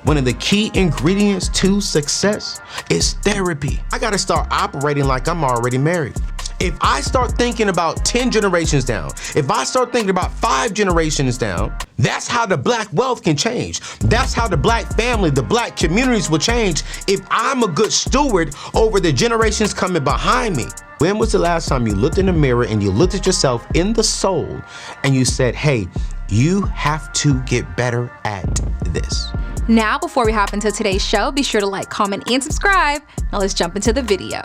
One of the key ingredients to success is therapy. I gotta start operating like I'm already married. If I start thinking about 10 generations down, if I start thinking about 5 generations down, that's how the black wealth can change. That's how the black family, the black communities will change if I'm a good steward over the generations coming behind me. When was the last time you looked in the mirror and you looked at yourself in the soul and you said, hey, you have to get better at this? Now, before we hop into today's show, be sure to like, comment, and subscribe. Now let's jump into the video.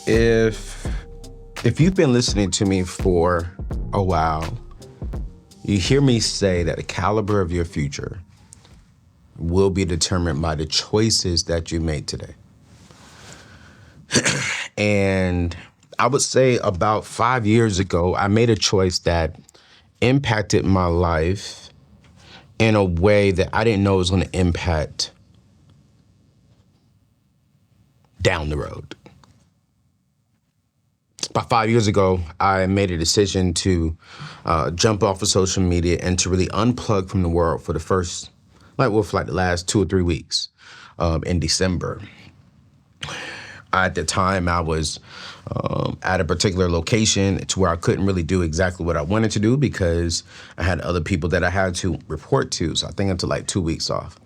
If you've been listening to me for a while, you hear me say that the caliber of your future will be determined by the choices that you made today. And I would say about 5 years ago, I made a choice that impacted my life in a way that I didn't know it was going to impact down the road. About 5 years ago, I made a decision to jump off of social media and to really unplug from the world for the first, for the last 2 or 3 weeks in December. At the time, I was at a particular location to where I couldn't really do exactly what I wanted to do because I had other people that I had to report to. So I think I took like 2 weeks off.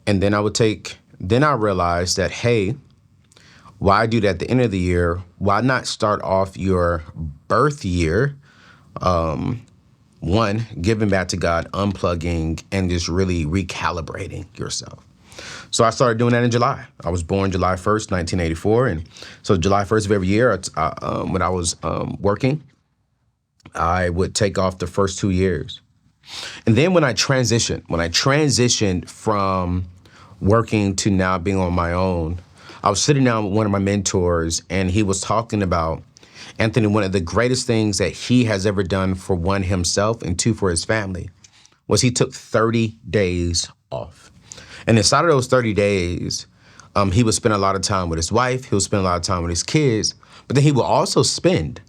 And then I realized that, hey, why do that at the end of the year? Why not start off your birth year, one, giving back to God, unplugging, and just really recalibrating yourself? So I started doing that in July. I was born July 1st, 1984. And so July 1st of every year, when I was working, I would take off the first 2 years. And then when I transitioned from working to now being on my own, I was sitting down with one of my mentors, and he was talking about, Anthony, one of the greatest things that he has ever done for one, himself, and two, for his family, was he took 30 days off. And inside of those 30 days, he would spend a lot of time with his wife, he would spend a lot of time with his kids, but then he would also spend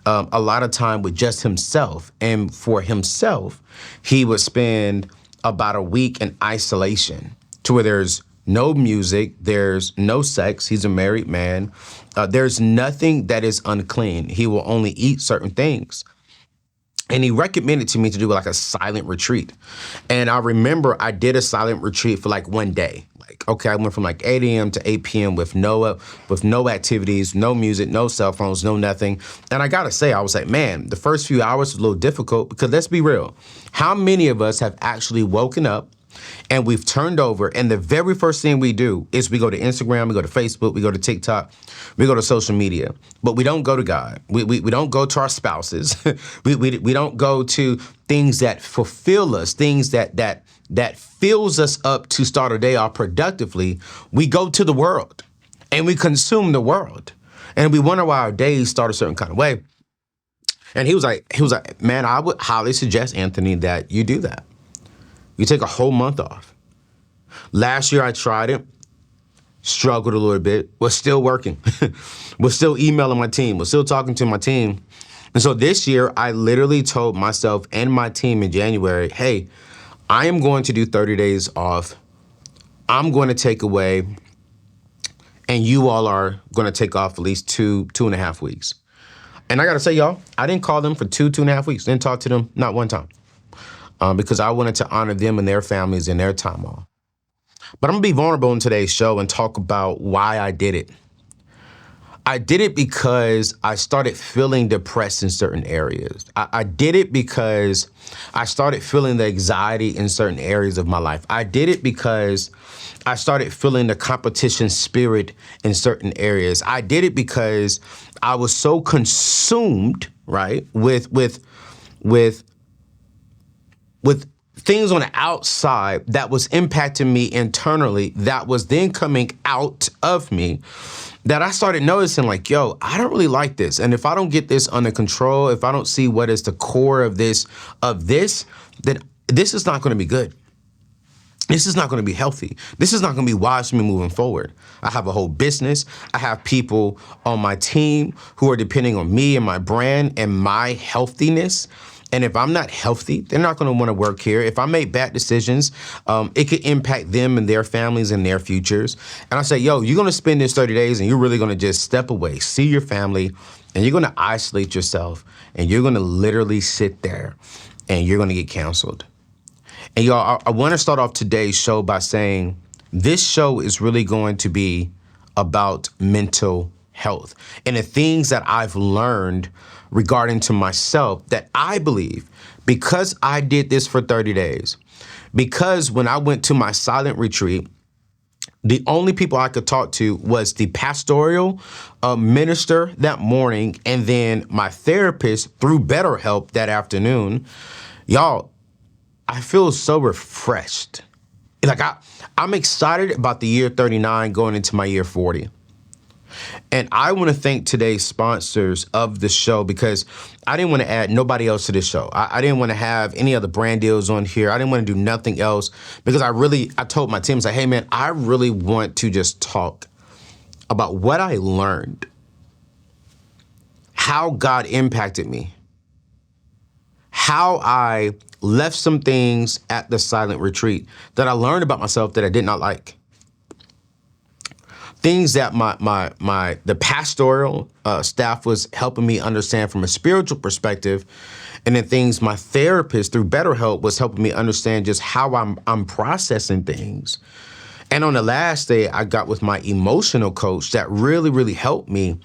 a lot of time with just himself. And for himself, he would spend about a week in isolation to where there's no music, there's no sex. He's a married man. There's nothing that is unclean. He will only eat certain things. And he recommended to me to do like a silent retreat. And I remember I did a silent retreat for like 1 day. Okay, I went from like 8 a.m. to 8 p.m. with no activities, no music, no cell phones, no nothing. And I gotta say, I was like, man, the first few hours was a little difficult because let's be real. How many of us have actually woken up and we've turned over, and the very first thing we do is we go to Instagram, we go to Facebook, we go to TikTok, we go to social media, but we don't go to God. We don't go to our spouses. we don't go to things that fulfill us, things that fills us up to start a day off productively. We go to the world and we consume the world, and we wonder why our days start a certain kind of way. And he was like, man, I would highly suggest, Anthony, that you do that. You take a whole month off. Last year I tried it, struggled a little bit, was still working, was still emailing my team, was still talking to my team. And so this year I literally told myself and my team in January, hey, I am going to do 30 days off. I'm going to take away, and you all are going to take off at least 2.5 weeks. And I got to say, y'all, I didn't call them for 2.5 weeks. Didn't talk to them, not one time. Because I wanted to honor them and their families and their time off. But I'm gonna be vulnerable in today's show and talk about why I did it. I did it because I started feeling depressed in certain areas. I did it because I started feeling the anxiety in certain areas of my life. I did it because I started feeling the competition spirit in certain areas. I did it because I was so consumed, right, with things on the outside that was impacting me internally, that was then coming out of me, that I started noticing like, yo, I don't really like this. And if I don't get this under control, if I don't see what is the core of this, then this is not gonna be good. This is not gonna be healthy. This is not gonna be wise for me moving forward. I have a whole business. I have people on my team who are depending on me and my brand and my healthiness. And if I'm not healthy, they're not going to want to work here. If I make bad decisions, it could impact them and their families and their futures. And I say, yo, you're going to spend this 30 days and you're really going to just step away, see your family, and you're going to isolate yourself. And you're going to literally sit there and you're going to get canceled. And y'all, I want to start off today's show by saying this show is really going to be about mental health and the things that I've learned regarding to myself that I believe, because I did this for 30 days, because when I went to my silent retreat, the only people I could talk to was the pastoral minister that morning and then my therapist through BetterHelp that afternoon. Y'all, I feel so refreshed. Like I'm excited about the year 39 going into my year 40. And I want to thank today's sponsors of the show because I didn't want to add nobody else to this show. I didn't want to have any other brand deals on here. I didn't want to do nothing else because I told my team, hey, man, I really want to just talk about what I learned, how God impacted me, how I left some things at the silent retreat that I learned about myself that I did not like. Things that the pastoral staff was helping me understand from a spiritual perspective, and then things my therapist through BetterHelp was helping me understand just how I'm processing things. And on the last day, I got with my emotional coach that really, really helped me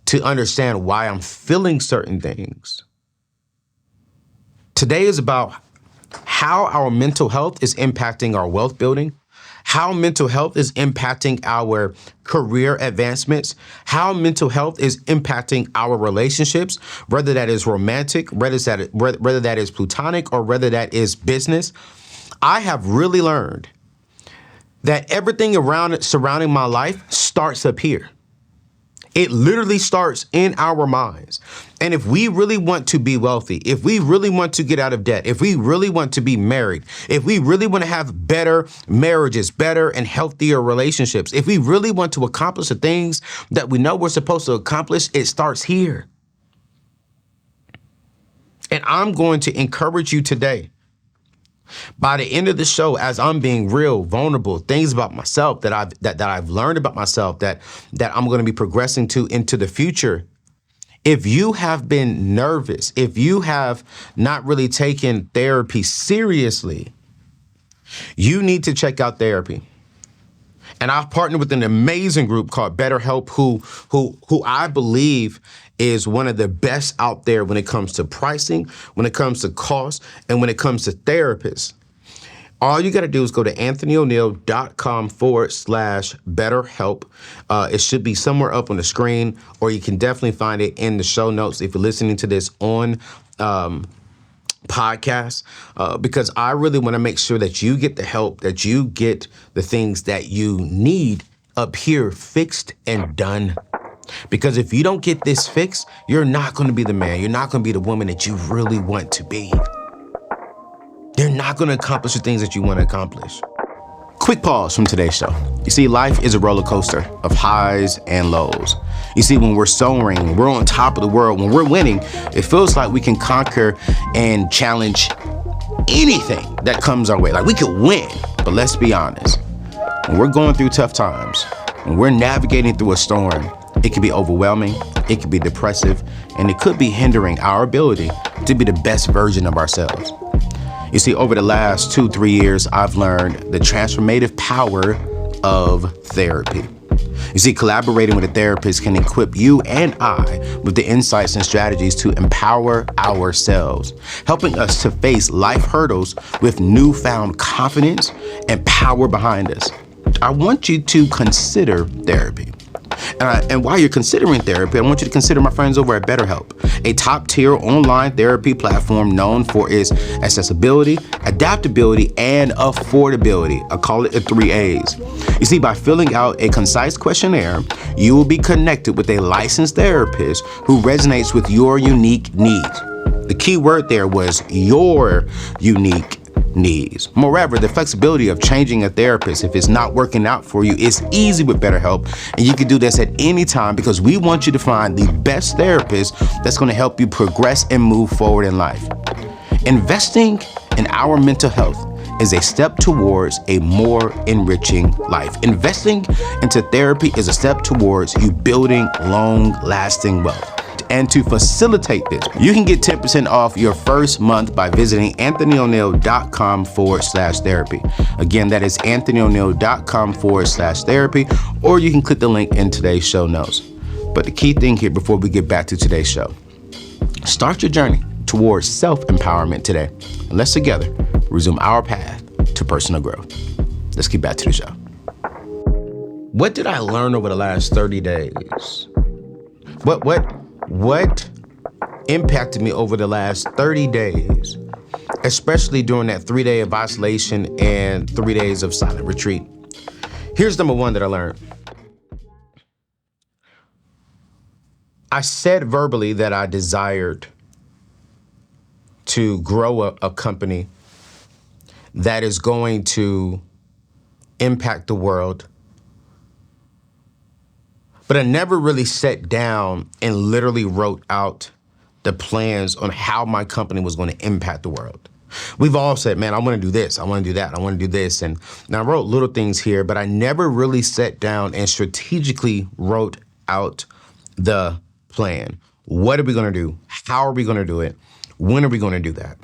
to understand why I'm feeling certain things. Today is about how our mental health is impacting our wealth building, how mental health is impacting our career advancements, how mental health is impacting our relationships, whether that is romantic, whether that is platonic, or whether that is business. I have really learned that everything surrounding my life starts up here. It literally starts in our minds. And if we really want to be wealthy, if we really want to get out of debt, if we really want to be married, if we really want to have better marriages, better and healthier relationships, if we really want to accomplish the things that we know we're supposed to accomplish, it starts here. And I'm going to encourage you today, by the end of the show, as I'm being real, vulnerable, things about myself that I've learned about myself that I'm going to be progressing to into the future. If you have been nervous, if you have not really taken therapy seriously, you need to check out therapy. And I've partnered with an amazing group called BetterHelp, who I believe is one of the best out there when it comes to pricing, when it comes to cost, and when it comes to therapists. All you got to do is go to anthonyoneal.com/BetterHelp. It should be somewhere up on the screen, or you can definitely find it in the show notes if you're listening to this on podcast, because I really want to make sure that you get the help, that you get the things that you need up here fixed and done. Because if you don't get this fixed, you're not going to be the man. You're not going to be the woman that you really want to be. You're not going to accomplish the things that you want to accomplish. Quick pause from today's show. You see, life is a roller coaster of highs and lows. You see, when we're soaring, we're on top of the world, when we're winning, it feels like we can conquer and challenge anything that comes our way. Like we could win, but let's be honest. When we're going through tough times, when we're navigating through a storm, it can be overwhelming, it can be depressive, and it could be hindering our ability to be the best version of ourselves. You see, over the last 2-3 years, I've learned the transformative power of therapy. You see, collaborating with a therapist can equip you and I with the insights and strategies to empower ourselves, helping us to face life hurdles with newfound confidence and power behind us. I want you to consider therapy. And while you're considering therapy, I want you to consider my friends over at BetterHelp, a top-tier online therapy platform known for its accessibility, adaptability, and affordability. I call it the 3 A's. You see, by filling out a concise questionnaire, you will be connected with a licensed therapist who resonates with your unique needs. The key word there was your unique needs. Moreover, the flexibility of changing a therapist if it's not working out for you is easy with BetterHelp, and you can do this at any time because we want you to find the best therapist that's going to help you progress and move forward in life. Investing in our mental health is a step towards a more enriching life. Investing into therapy is a step towards you building long-lasting wealth. And to facilitate this, you can get 10% off your first month by visiting anthonyoneal.com/therapy. Again, that is anthonyoneal.com/therapy, or you can click the link in today's show notes. But the key thing here before we get back to today's show, start your journey towards self-empowerment today. And let's together resume our path to personal growth. Let's get back to the show. What did I learn over the last 30 days? What impacted me over the last 30 days, especially during that 3-day of isolation and 3 days of silent retreat? Here's number one that I learned. I said verbally that I desired to grow a company that is going to impact the world. But I never really sat down and literally wrote out the plans on how my company was going to impact the world. We've all said, man, I want to do this, I want to do that, I want to do this. And I wrote little things here, but I never really sat down and strategically wrote out the plan. What are we going to do? How are we going to do it? When are we going to do that?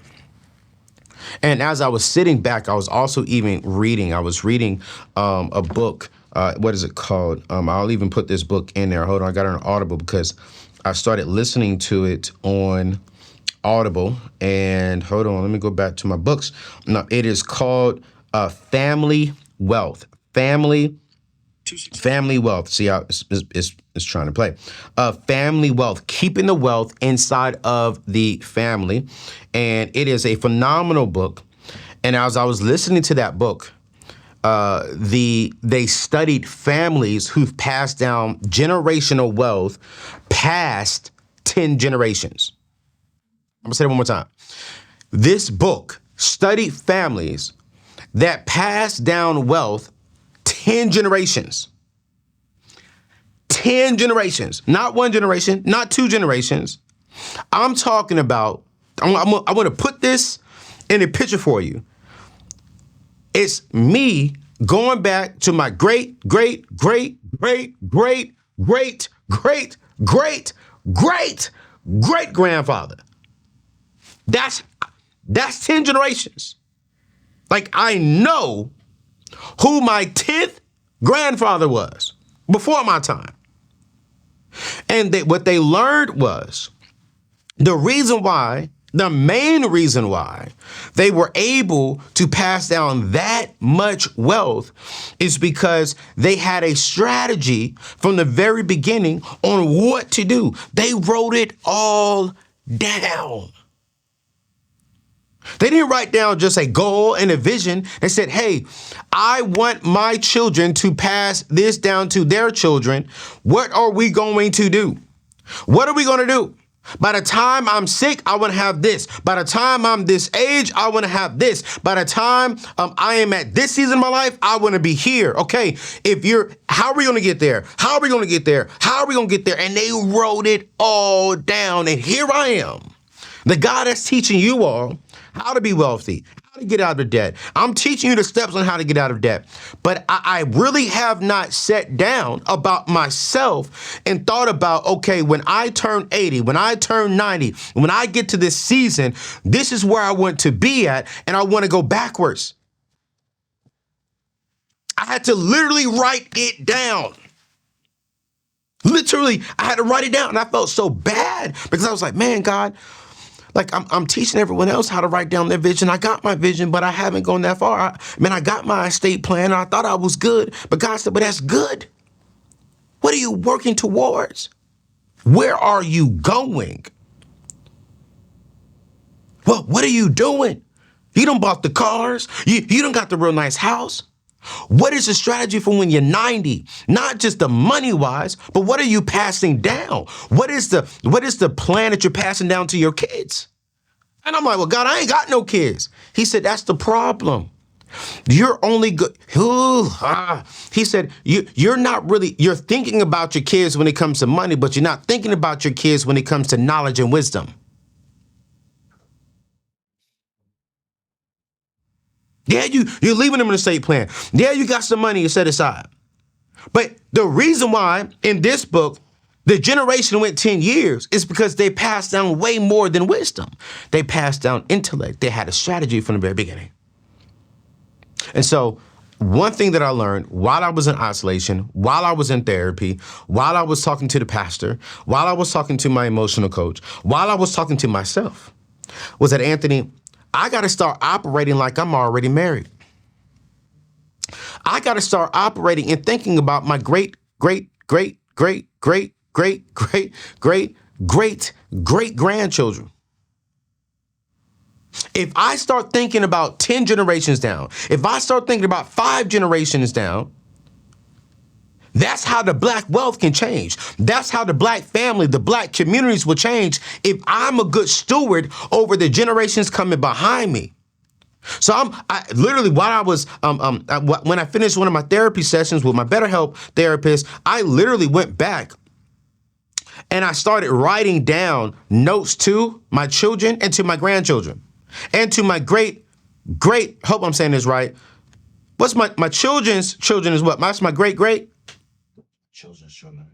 And as I was sitting back, I was also even reading. I was reading a book. What is it called? I'll even put this book in there. Hold on, I got it on Audible because I started listening to it on Audible. And hold on, let me go back to my books. No, it is called Family Wealth. Family Wealth. See how it's trying to play. Family Wealth, keeping the wealth inside of the family. And it is a phenomenal book. And as I was listening to that book, they studied families who've passed down generational wealth past 10 generations. I'm gonna say it one more time. This book studied families that passed down wealth 10 generations. 10 generations, not one generation, not two generations. I'm talking about, I want to put this in a picture for you. It's me going back to my great grandfather. That's 10 generations. Like, I know who my 10th grandfather was before my time. And what they learned was the main reason why they were able to pass down that much wealth is because they had a strategy from the very beginning on what to do. They wrote it all down. They didn't write down just a goal and a vision. They said, hey, I want my children to pass this down to their children. What are we going to do? What are we going to do? By the time I'm sick, I want to have this. By the time I'm this age, I want to have this. By the time I am at this season of my life, I want to be here. Okay, how are we going to get there? How are we going to get there? How are we going to get there? And they wrote it all down. And here I am, the guy that's teaching you all how to be wealthy, how to get out of debt. I'm teaching you the steps on how to get out of debt. But I really have not sat down about myself and thought about, okay, when I turn 80, when I turn 90, when I get to this season, this is where I want to be at, and I want to go backwards. I had to literally write it down. Literally, I had to write it down, and I felt so bad because I was like, man, God, like I'm teaching everyone else how to write down their vision. I got my vision, but I haven't gone that far. I got my estate plan. And I thought I was good, but God said, but that's good. What are you working towards? Where are you going? Well, what are you doing? You done bought the cars. You done got the real nice house. What is the strategy for when you're 90? Not just the money-wise, but what are you passing down? What is the plan that you're passing down to your kids? And I'm like, well, God, I ain't got no kids. He said, that's the problem. You're only good. He said, you're not really, you're thinking about your kids when it comes to money, but you're not thinking about your kids when it comes to knowledge and wisdom. Yeah, you're leaving them in the estate plan. Yeah, you got some money you set aside. But the reason why in this book, the generation went 10 years is because they passed down way more than wisdom. They passed down intellect. They had a strategy from the very beginning. And so one thing that I learned while I was in isolation, while I was in therapy, while I was talking to the pastor, while I was talking to my emotional coach, while I was talking to myself, was that, Anthony, I got to start operating like I'm already married. I got to start operating and thinking about my great grandchildren. If I start thinking about 10 generations down, if I start thinking about 5 generations down, that's how the Black wealth can change. That's how the Black family, the Black communities will change if I'm a good steward over the generations coming behind me. So I literally, while I was, when I finished one of my therapy sessions with my BetterHelp therapist, I literally went back and I started writing down notes to my children and to my grandchildren and to my hope I'm saying this right. What's my children's children is what? That's my great? Children's children.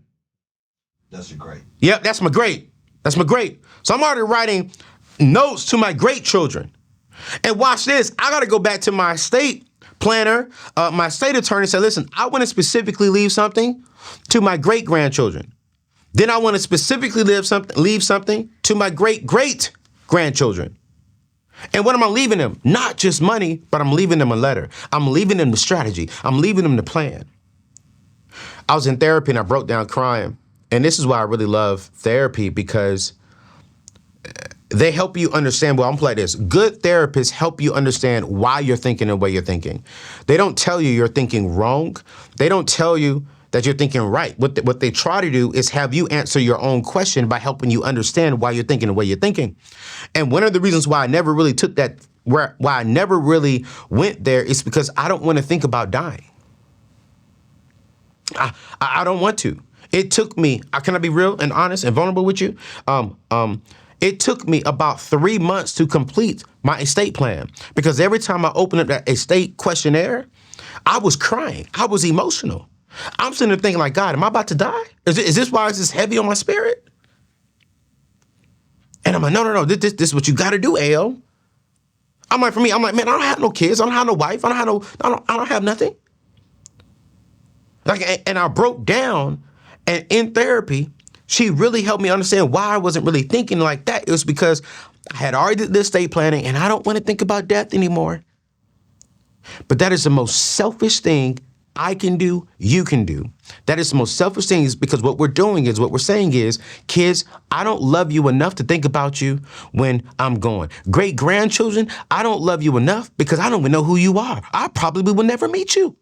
That's a great. Yep, that's my great. So I'm already writing notes to my great children. And watch this. I got to go back to my estate planner, my estate attorney, and say, listen, I want to specifically leave something to my great grandchildren. Then I want to specifically leave something to my great grandchildren. And what am I leaving them? Not just money, but I'm leaving them a letter. I'm leaving them the strategy. I'm leaving them the plan. I was in therapy and I broke down crying. And this is why I really love therapy, because they help you understand. Well, I'm gonna play this. Good therapists help you understand why you're thinking the way you're thinking. They don't tell you you're thinking wrong. They don't tell you that you're thinking right. What they try to do is have you answer your own question by helping you understand why you're thinking the way you're thinking. And one of the reasons why I never really took that, why I never really went there, is because I don't want to think about dying. I don't want to. It took me, can I be real and honest and vulnerable with you? It took me about 3 months to complete my estate plan, because every time I opened up that estate questionnaire, I was crying. I was emotional. I'm sitting there thinking like, God, am I about to die? Is this why it's this heavy on my spirit? And I'm like, no, this is what you got to do, Al. I'm like, man, I don't have no kids. I don't have no wife. I don't have nothing. And I broke down, and in therapy, she really helped me understand why I wasn't really thinking like that. It was because I had already did this estate planning, and I don't want to think about death anymore. But that is the most selfish thing I can do, you can do. That is the most selfish thing, is because what we're saying is, kids, I don't love you enough to think about you when I'm gone. Great grandchildren, I don't love you enough because I don't even know who you are. I probably will never meet you.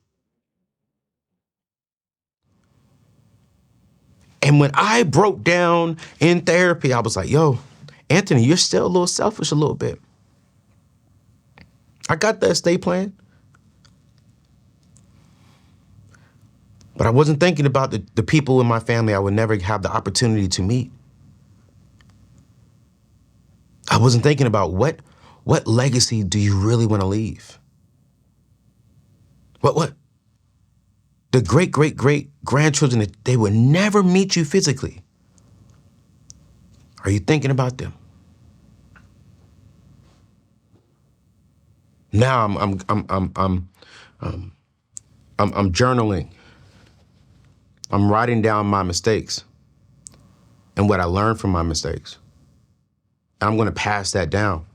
And when I broke down in therapy, I was like, yo, Anthony, you're still a little selfish a little bit. I got the estate plan, but I wasn't thinking about the people in my family I would never have the opportunity to meet. I wasn't thinking about what legacy do you really want to leave? What? The great grandchildren, that they would never meet you physically. Are you thinking about them? Now I'm journaling. I'm writing down my mistakes and what I learned from my mistakes. And I'm going to pass that down.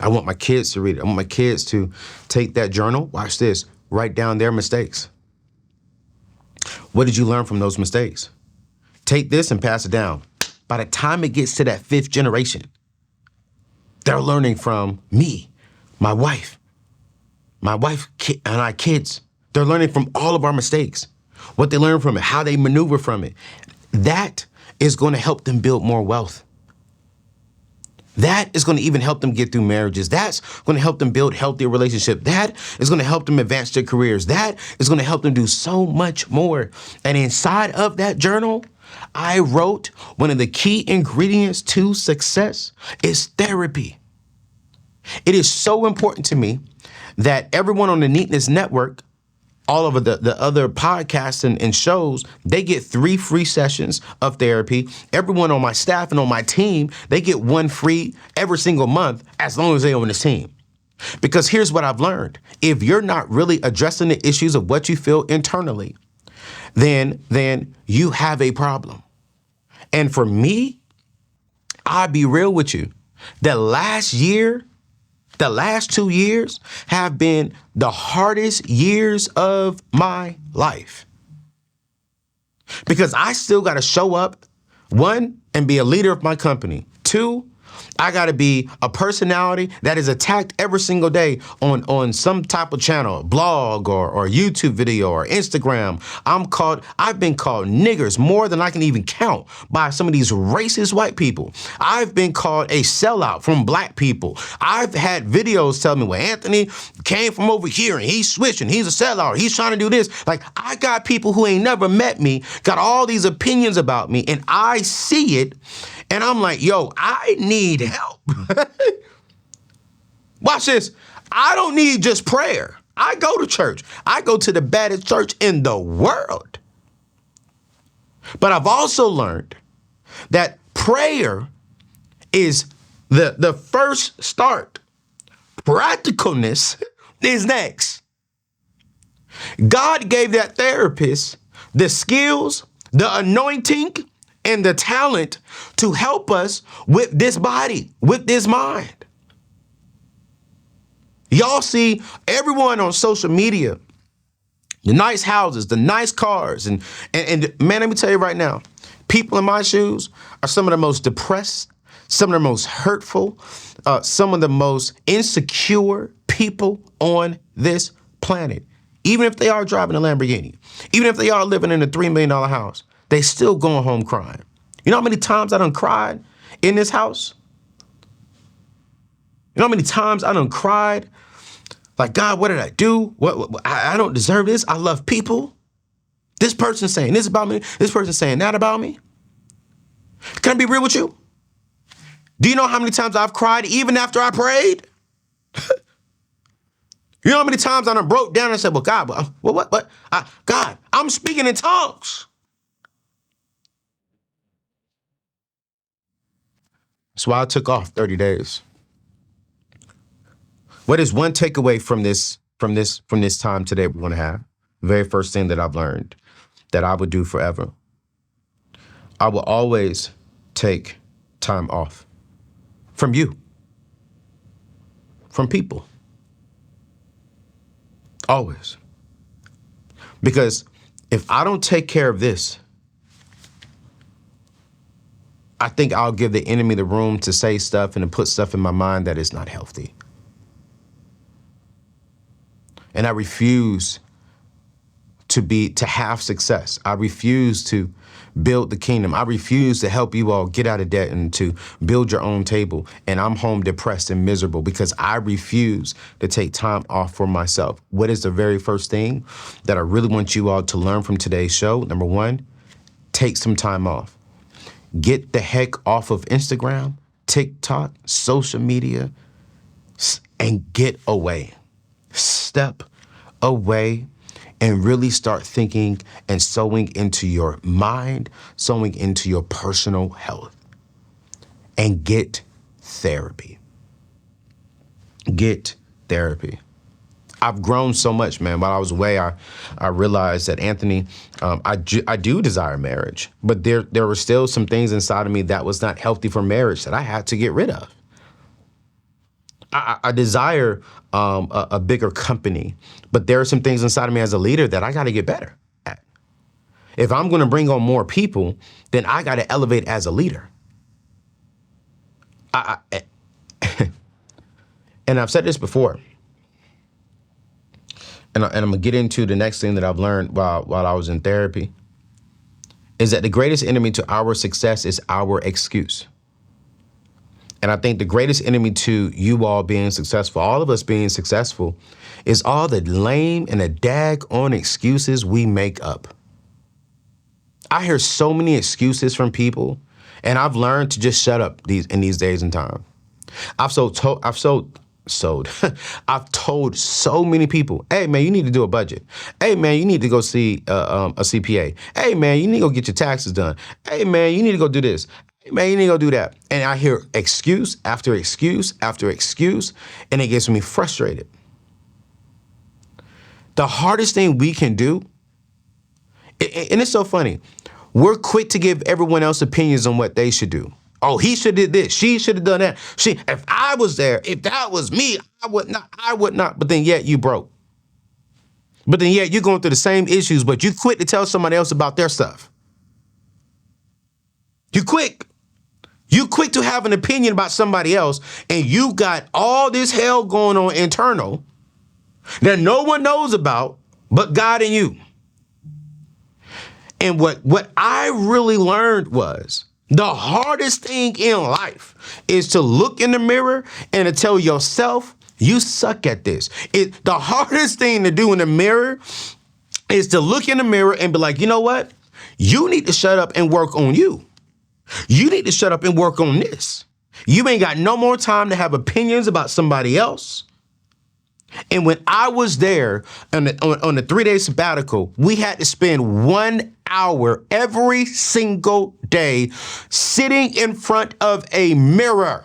I want my kids to read it. I want my kids to take that journal. Watch this. Write down their mistakes. What did you learn from those mistakes? Take this and pass it down. By the time it gets to that 5th generation, they're learning from me, my wife and our kids. They're learning from all of our mistakes, what they learn from it, how they maneuver from it. That is going to help them build more wealth. That is going to even help them get through marriages. That's going to help them build healthier relationships. That is going to help them advance their careers. That is going to help them do so much more. And inside of that journal, I wrote one of the key ingredients to success is therapy. It is so important to me that everyone on the Neatness Network, all of the other podcasts and shows, they get 3 free sessions of therapy. Everyone on my staff and on my team, they get 1 free every single month as long as they're on this team. Because here's what I've learned. If you're not really addressing the issues of what you feel internally, then you have a problem. And for me, I'll be real with you. The last 2 years have been the hardest years of my life. Because I still got to show up, 1, and be a leader of my company. 2, I got to be a personality that is attacked every single day on some type of channel, blog or YouTube video or Instagram. I've been called niggers more than I can even count by some of these racist white people. I've been called a sellout from black people. I've had videos tell me, well, Anthony came from over here and he's switching. He's a sellout. He's trying to do this. Like, I got people who ain't never met me, got all these opinions about me, and I see it. And I'm like, yo, I need help. Watch this. I don't need just prayer. I go to church. I go to the baddest church in the world. But I've also learned that prayer is the first start. Practicalness is next. God gave that therapist the skills, the anointing, and the talent to help us with this body, with this mind. Y'all see everyone on social media, the nice houses, the nice cars, and man, let me tell you right now, people in my shoes are some of the most depressed, some of the most hurtful, some of the most insecure people on this planet. Even if they are driving a Lamborghini, even if they are living in a $3 million house, they still going home crying. You know how many times I done cried in this house? You know how many times I done cried? Like, God, what did I do? I don't deserve this. I love people. This person's saying this about me. This person's saying that about me. Can I be real with you? Do you know how many times I've cried even after I prayed? You know how many times I done broke down and said, well, God, what? God, I'm speaking in tongues. That's why I took off 30 days. What is one takeaway from this time today we're going to have? The very first thing that I've learned that I would do forever. I will always take time off from you, from people. Always. Because if I don't take care of this, I think I'll give the enemy the room to say stuff and to put stuff in my mind that is not healthy. And I refuse to have success. I refuse to build the kingdom. I refuse to help you all get out of debt and to build your own table. And I'm home depressed and miserable because I refuse to take time off for myself. What is the very first thing that I really want you all to learn from today's show? Number 1, take some time off. Get the heck off of Instagram, TikTok, social media, and get away. Step away and really start thinking and sowing into your mind, sowing into your personal health. And get therapy. Get therapy. I've grown so much, man. While I was away, I realized that, Anthony, I do desire marriage, but there were still some things inside of me that was not healthy for marriage that I had to get rid of. I desire a bigger company, but there are some things inside of me as a leader that I got to get better at. If I'm going to bring on more people, then I got to elevate as a leader. And I've said this before. And I'm going to get into the next thing that I've learned while I was in therapy, is that the greatest enemy to our success is our excuse. And I think the greatest enemy to you all being successful, all of us being successful, is all the lame and the daggone excuses we make up. I hear so many excuses from people, and I've learned to just shut up in these days and time. I've told so many people, hey man, you need to do a budget. Hey man, you need to go see a CPA. Hey man, you need to go get your taxes done. Hey man, you need to go do this. Hey man, you need to go do that. And I hear excuse after excuse after excuse, and it gets me frustrated. The hardest thing we can do, and it's so funny, we're quick to give everyone else opinions on what they should do. Oh, he should have did this. She should have done that. If I was there, if that was me, I would not. But then yet you broke. But then yet you're going through the same issues, but you quick to tell somebody else about their stuff. You quick to have an opinion about somebody else, and you got all this hell going on internal that no one knows about but God and you. And what I really learned was the hardest thing in life is to look in the mirror and to tell yourself, you suck at this. The hardest thing to do in the mirror is to look in the mirror and be like, you know what? You need to shut up and work on you. You need to shut up and work on this. You ain't got no more time to have opinions about somebody else. And when I was there on the 3-day sabbatical, we had to spend 1 hour every single day sitting in front of a mirror.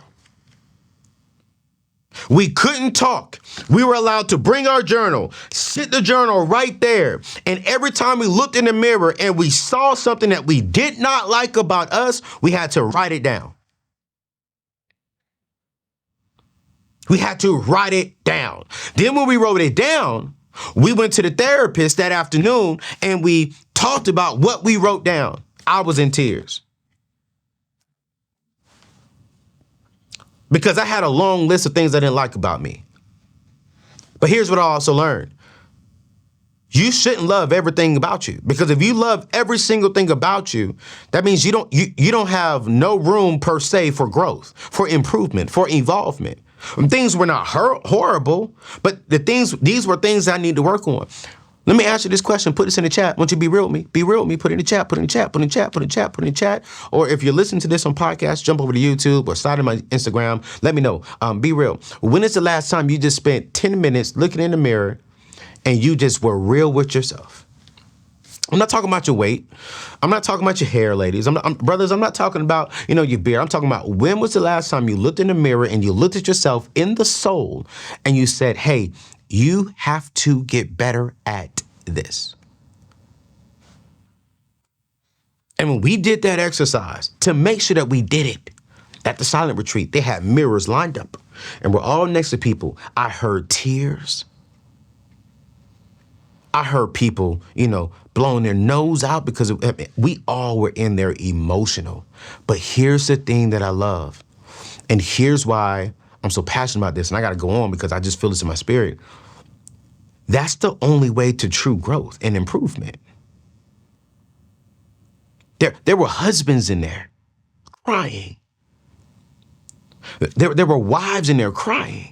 We couldn't talk. We were allowed to bring our journal, sit the journal right there. And every time we looked in the mirror and we saw something that we did not like about us, we had to write it down. We had to write it down. Then when we wrote it down, we went to the therapist that afternoon and we talked about what we wrote down. I was in tears. Because I had a long list of things I didn't like about me. But here's what I also learned. You shouldn't love everything about you, because if you love every single thing about you, that means you don't have no room per se for growth, for improvement, for evolvement. Things were not horrible, but these were things I need to work on. Let me ask you this question. Put this in the chat. Won't you be real with me? Be real with me. Put it in the chat. Put it in the chat. Put it in the chat. Put it in the chat. Put it in the chat. Or if you're listening to this on podcast, jump over to YouTube or slide in my Instagram. Let me know. Be real. When is the last time you just spent 10 minutes looking in the mirror and you just were real with yourself? I'm not talking about your weight. I'm not talking about your hair, ladies. Brothers, I'm not talking about, your beard. I'm talking about, when was the last time you looked in the mirror and you looked at yourself in the soul and you said, hey, you have to get better at this. And when we did that exercise to make sure that we did it at the silent retreat, they had mirrors lined up and we're all next to people. I heard tears. I heard people, blowing their nose out because we all were in there emotional. But here's the thing that I love. And here's why I'm so passionate about this. And I got to go on because I just feel this in my spirit. That's the only way to true growth and improvement. There were husbands in there crying. There were wives in there crying.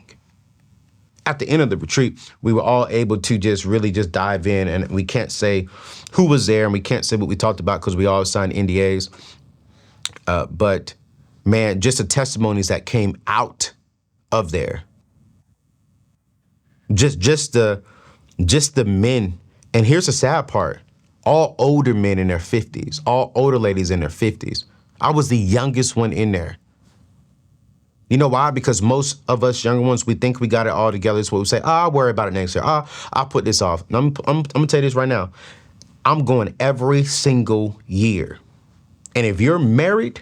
At the end of the retreat, we were all able to just really just dive in, and we can't say who was there and we can't say what we talked about because we all signed NDAs. But man, just the testimonies that came out of there. Just the men. And here's the sad part. All older men in their 50s, all older ladies in their 50s. I was the youngest one in there. You know why? Because most of us younger ones, we think we got it all together. So we say, I'll worry about it next year. I'll put this off. And I'm going to tell you this right now. I'm going every single year. And if you're married,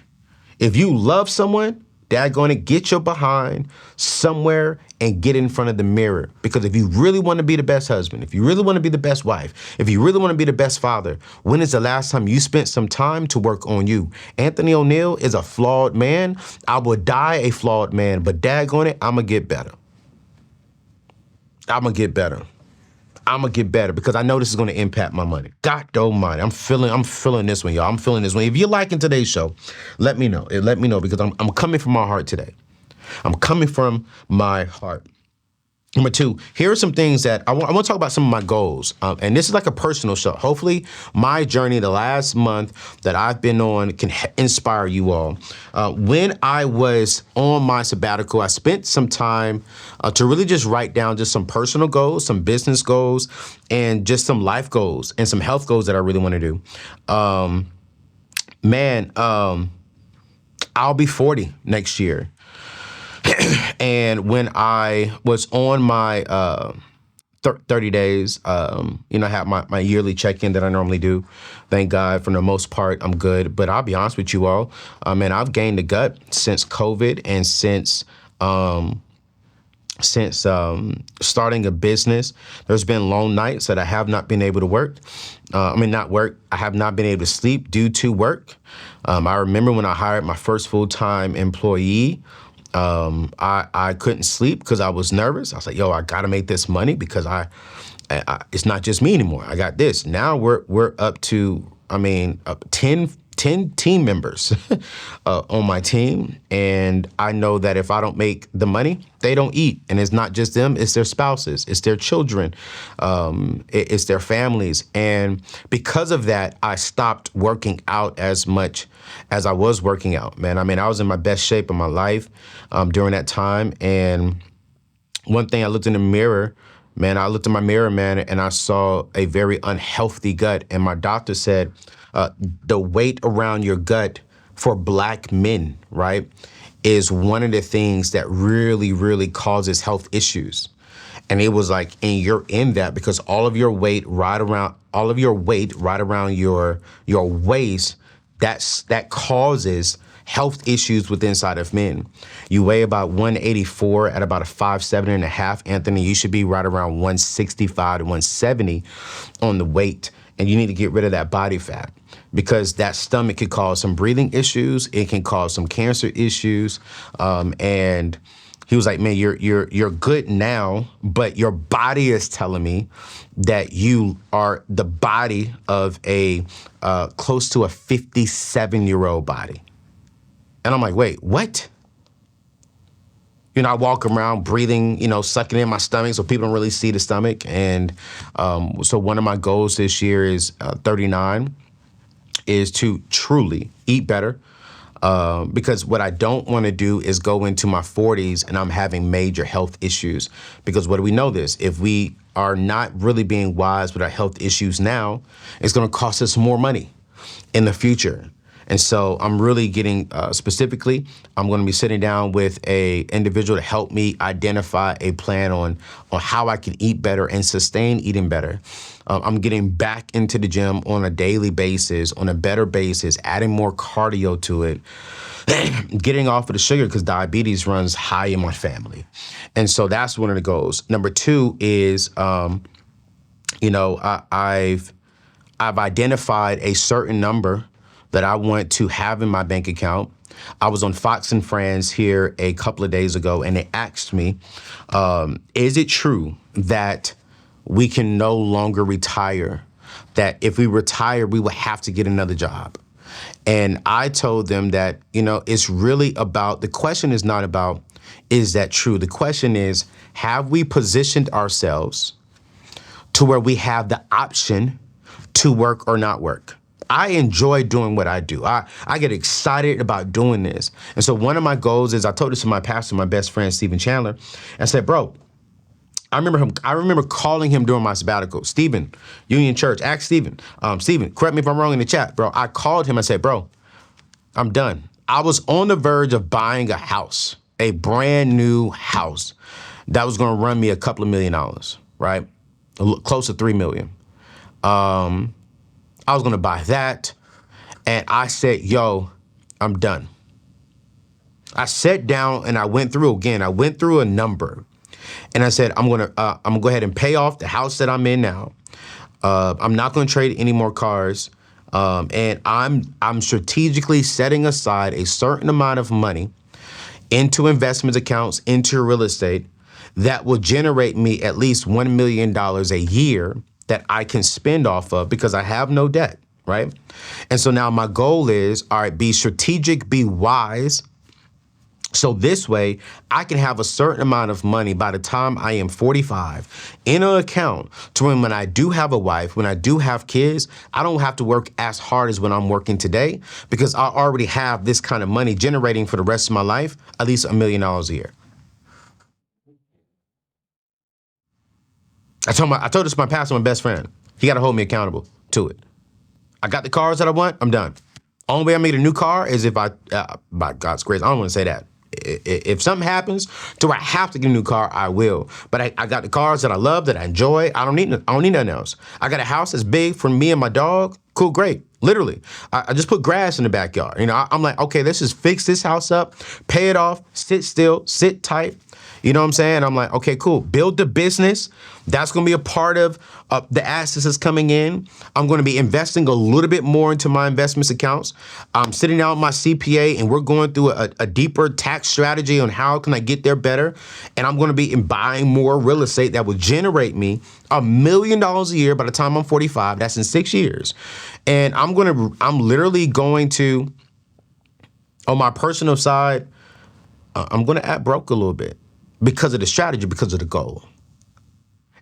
if you love someone, they're going to get your behind somewhere and get in front of the mirror. Because if you really want to be the best husband, if you really want to be the best wife, if you really want to be the best father, when is the last time you spent some time to work on you? Anthony ONeal is a flawed man. I will die a flawed man, but daggone it, I'm going to get better. I'm going to get better. I'm going to get better because I know this is going to impact my money. God almighty. I'm feeling this one, y'all. I'm feeling this one. If you're liking today's show, let me know. Let me know because I'm coming from my heart today. I'm coming from my heart. Number two, here are some things that I want to talk about some of my goals. And this is like a personal show. Hopefully my journey the last month that I've been on can inspire you all. When I was on my sabbatical, I spent some time to really just write down just some personal goals, some business goals, and just some life goals and some health goals that I really want to do. I'll be 40 next year. And when I was on my 30 days, I have my yearly check-in that I normally do. Thank God, for the most part, I'm good. But I'll be honest with you all, man, I've gained the gut since COVID and since starting a business. There's been long nights that I have not been able to work. Not work. I have not been able to sleep due to work. I remember when I hired my first full-time employee, I couldn't sleep because I was nervous. I was like, yo, I got to make this money because it's not just me anymore. I got this. Now we're up to, 10 team members on my team. And I know that if I don't make the money, they don't eat. And it's not just them, it's their spouses, it's their children, it's their families. And because of that, I stopped working out as much as I was working out, man. I was in my best shape of my life during that time. And one thing, I looked in the mirror, man, and I saw a very unhealthy gut. And my doctor said, the weight around your gut for Black men, right, is one of the things that really, really causes health issues. And it was like, and you're in that because all of your weight right around your waist, that causes health issues with inside of men. You weigh about 184 at about a 5'7.5", Anthony. You should be right around 165 to 170 on the weight. And you need to get rid of that body fat because that stomach could cause some breathing issues. It can cause some cancer issues. And he was like, man, you're good now, but your body is telling me that you are the body of a close to a 57-year-old body. And I'm like, wait, what? I walk around breathing, sucking in my stomach so people don't really see the stomach. And so one of my goals this year is 39 is to truly eat better. Because what I don't want to do is go into my 40s and I'm having major health issues. Because what do we know this? If we are not really being wise with our health issues now, it's going to cost us more money in the future. And so I'm really getting specifically, I'm going to be sitting down with a individual to help me identify a plan on how I can eat better and sustain eating better. I'm getting back into the gym on a daily basis, on a better basis, adding more cardio to it, getting off of the sugar because diabetes runs high in my family. And so that's one of the goals. Number two is, I've identified a certain number that I want to have in my bank account. I was on Fox and Friends here a couple of days ago, and they asked me, is it true that we can no longer retire, that if we retire, we will have to get another job? And I told them that, it's really about, the question is not about, is that true? The question is, have we positioned ourselves to where we have the option to work or not work? I enjoy doing what I do. I get excited about doing this. And so one of my goals is, I told this to my pastor, my best friend, Stephen Chandler, and I said, bro, I remember calling him during my sabbatical. Stephen, Union Church, ask Stephen. Stephen, correct me if I'm wrong in the chat, bro. I called him and said, bro, I'm done. I was on the verge of buying a house, a brand new house that was going to run me a couple of $1 million, right? Close to $3 million. I was going to buy that. And I said, yo, I'm done. I sat down and I went through a number. And I said, I'm going to go ahead and pay off the house that I'm in now. I'm not going to trade any more cars. And I'm strategically setting aside a certain amount of money into investment accounts, into real estate that will generate me at least $1 million a year that I can spend off of because I have no debt, right? And so now my goal is, all right, be strategic, be wise, So this way, I can have a certain amount of money by the time I am 45 in an account to when I do have a wife, when I do have kids, I don't have to work as hard as when I'm working today because I already have this kind of money generating for the rest of my life, at least $1 million a year. I told this to my pastor, my best friend. He got to hold me accountable to it. I got the cars that I want, I'm done. Only way I made a new car is if by God's grace, I don't want to say that. If something happens to where I have to get a new car, I will. But I got the cars that I love, that I enjoy. I don't need nothing else. I got a house that's big for me and my dog. Cool, great. Literally, I just put grass in the backyard. You know, I'm like, okay, let's just fix this house up, pay it off, sit still, sit tight. You know what I'm saying? I'm like, okay, cool. Build the business. That's going to be a part of the assets that's coming in. I'm going to be investing a little bit more into my investments accounts. I'm sitting down with my CPA and we're going through a deeper tax strategy on how can I get there better. And I'm going to be buying more real estate that will generate me $1 million a year by the time I'm 45. That's in 6 years. And I'm literally going to, on my personal side, I'm going to act broke a little bit. Because of the strategy, because of the goal.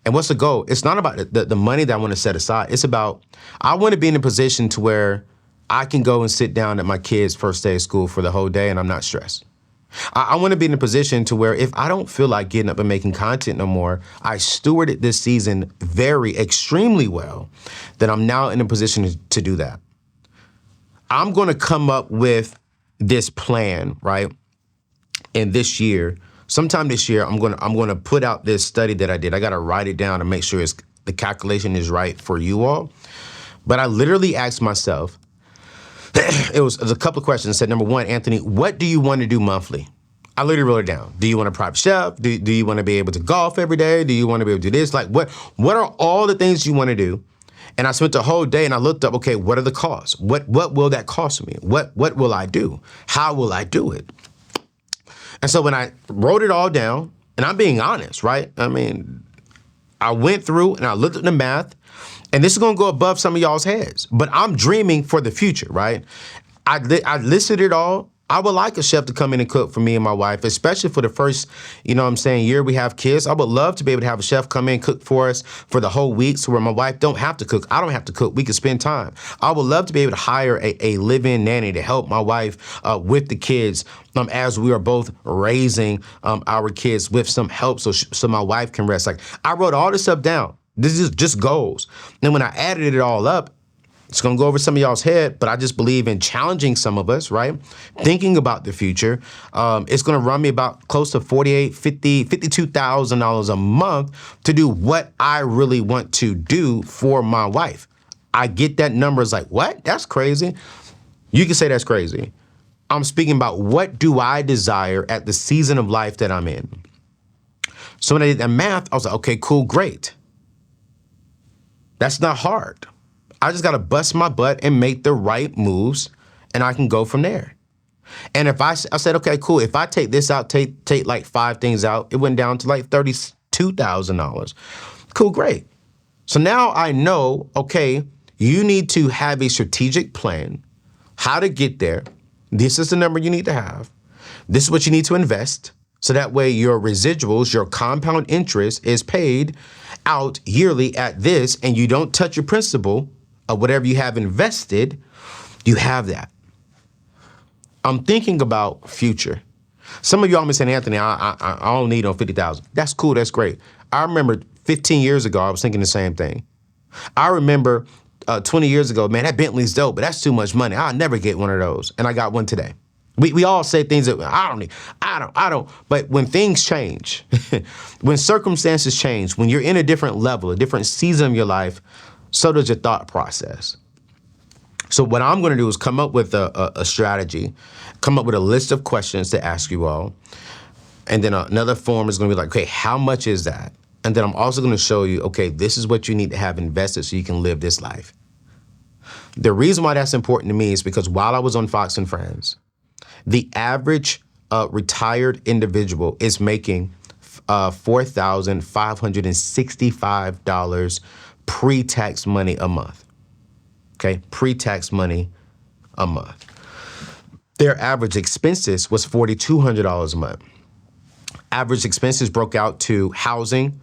And what's the goal? It's not about the money that I want to set aside. It's about, I want to be in a position to where I can go and sit down at my kids' first day of school for the whole day and I'm not stressed. I want to be in a position to where if I don't feel like getting up and making content no more, I stewarded this season extremely well, that I'm now in a position to do that. I'm going to come up with this plan, right? And this year, sometime this year, I'm gonna put out this study that I did. I gotta write it down and make sure the calculation is right for you all. But I literally asked myself, it was a couple of questions. I said, number one, Anthony, what do you want to do monthly? I literally wrote it down. Do you want a private chef? Do you want to be able to golf every day? Do you want to be able to do this? Like, what are all the things you want to do? And I spent the whole day and I looked up, okay, what are the costs? What will that cost me? What will I do? How will I do it? And so when I wrote it all down, and I'm being honest, right? I mean, I went through and I looked at the math, and this is gonna go above some of y'all's heads, but I'm dreaming for the future, right? I listed it all. I would like a chef to come in and cook for me and my wife, especially for the first, year we have kids. I would love to be able to have a chef come in and cook for us for the whole week so where my wife don't have to cook. I don't have to cook. We can spend time. I would love to be able to hire a live-in nanny to help my wife with the kids as we are both raising our kids with some help so my wife can rest. Like, I wrote all this stuff down. This is just goals. And when I added it all up, it's going to go over some of y'all's head, but I just believe in challenging some of us, right? Thinking about the future. It's going to run me about close to $52,000 a month to do what I really want to do for my wife. I get that number. It's like, what? That's crazy. You can say that's crazy. I'm speaking about what do I desire at the season of life that I'm in. So when I did that math, I was like, okay, cool, great. That's not hard. I just got to bust my butt and make the right moves, and I can go from there. And if I said, okay, cool, if I take this out, take like 5 things out, it went down to like $32,000. Cool, great. So now I know, okay, you need to have a strategic plan, how to get there. This is the number you need to have. This is what you need to invest. So that way your residuals, your compound interest is paid out yearly at this, and you don't touch your principal of whatever you have invested, you have that. I'm thinking about future. Some of y'all may say, Anthony, I don't need no 50,000. That's cool, that's great. I remember 15 years ago, I was thinking the same thing. I remember 20 years ago, man, that Bentley's dope, but that's too much money. I'll never get one of those. And I got one today. We all say things that I don't need. I don't. But when things change, when circumstances change, when you're in a different level, a different season of your life, so does your thought process. So what I'm going to do is come up with a strategy, come up with a list of questions to ask you all. And then another form is going to be like, okay, how much is that? And then I'm also going to show you, okay, this is what you need to have invested so you can live this life. The reason why that's important to me is because while I was on Fox and Friends, the average retired individual is making $4,565 pre-tax money a month. Okay, pre-tax money a month. their average expenses was $4,200 a month. Average expenses broke out to housing,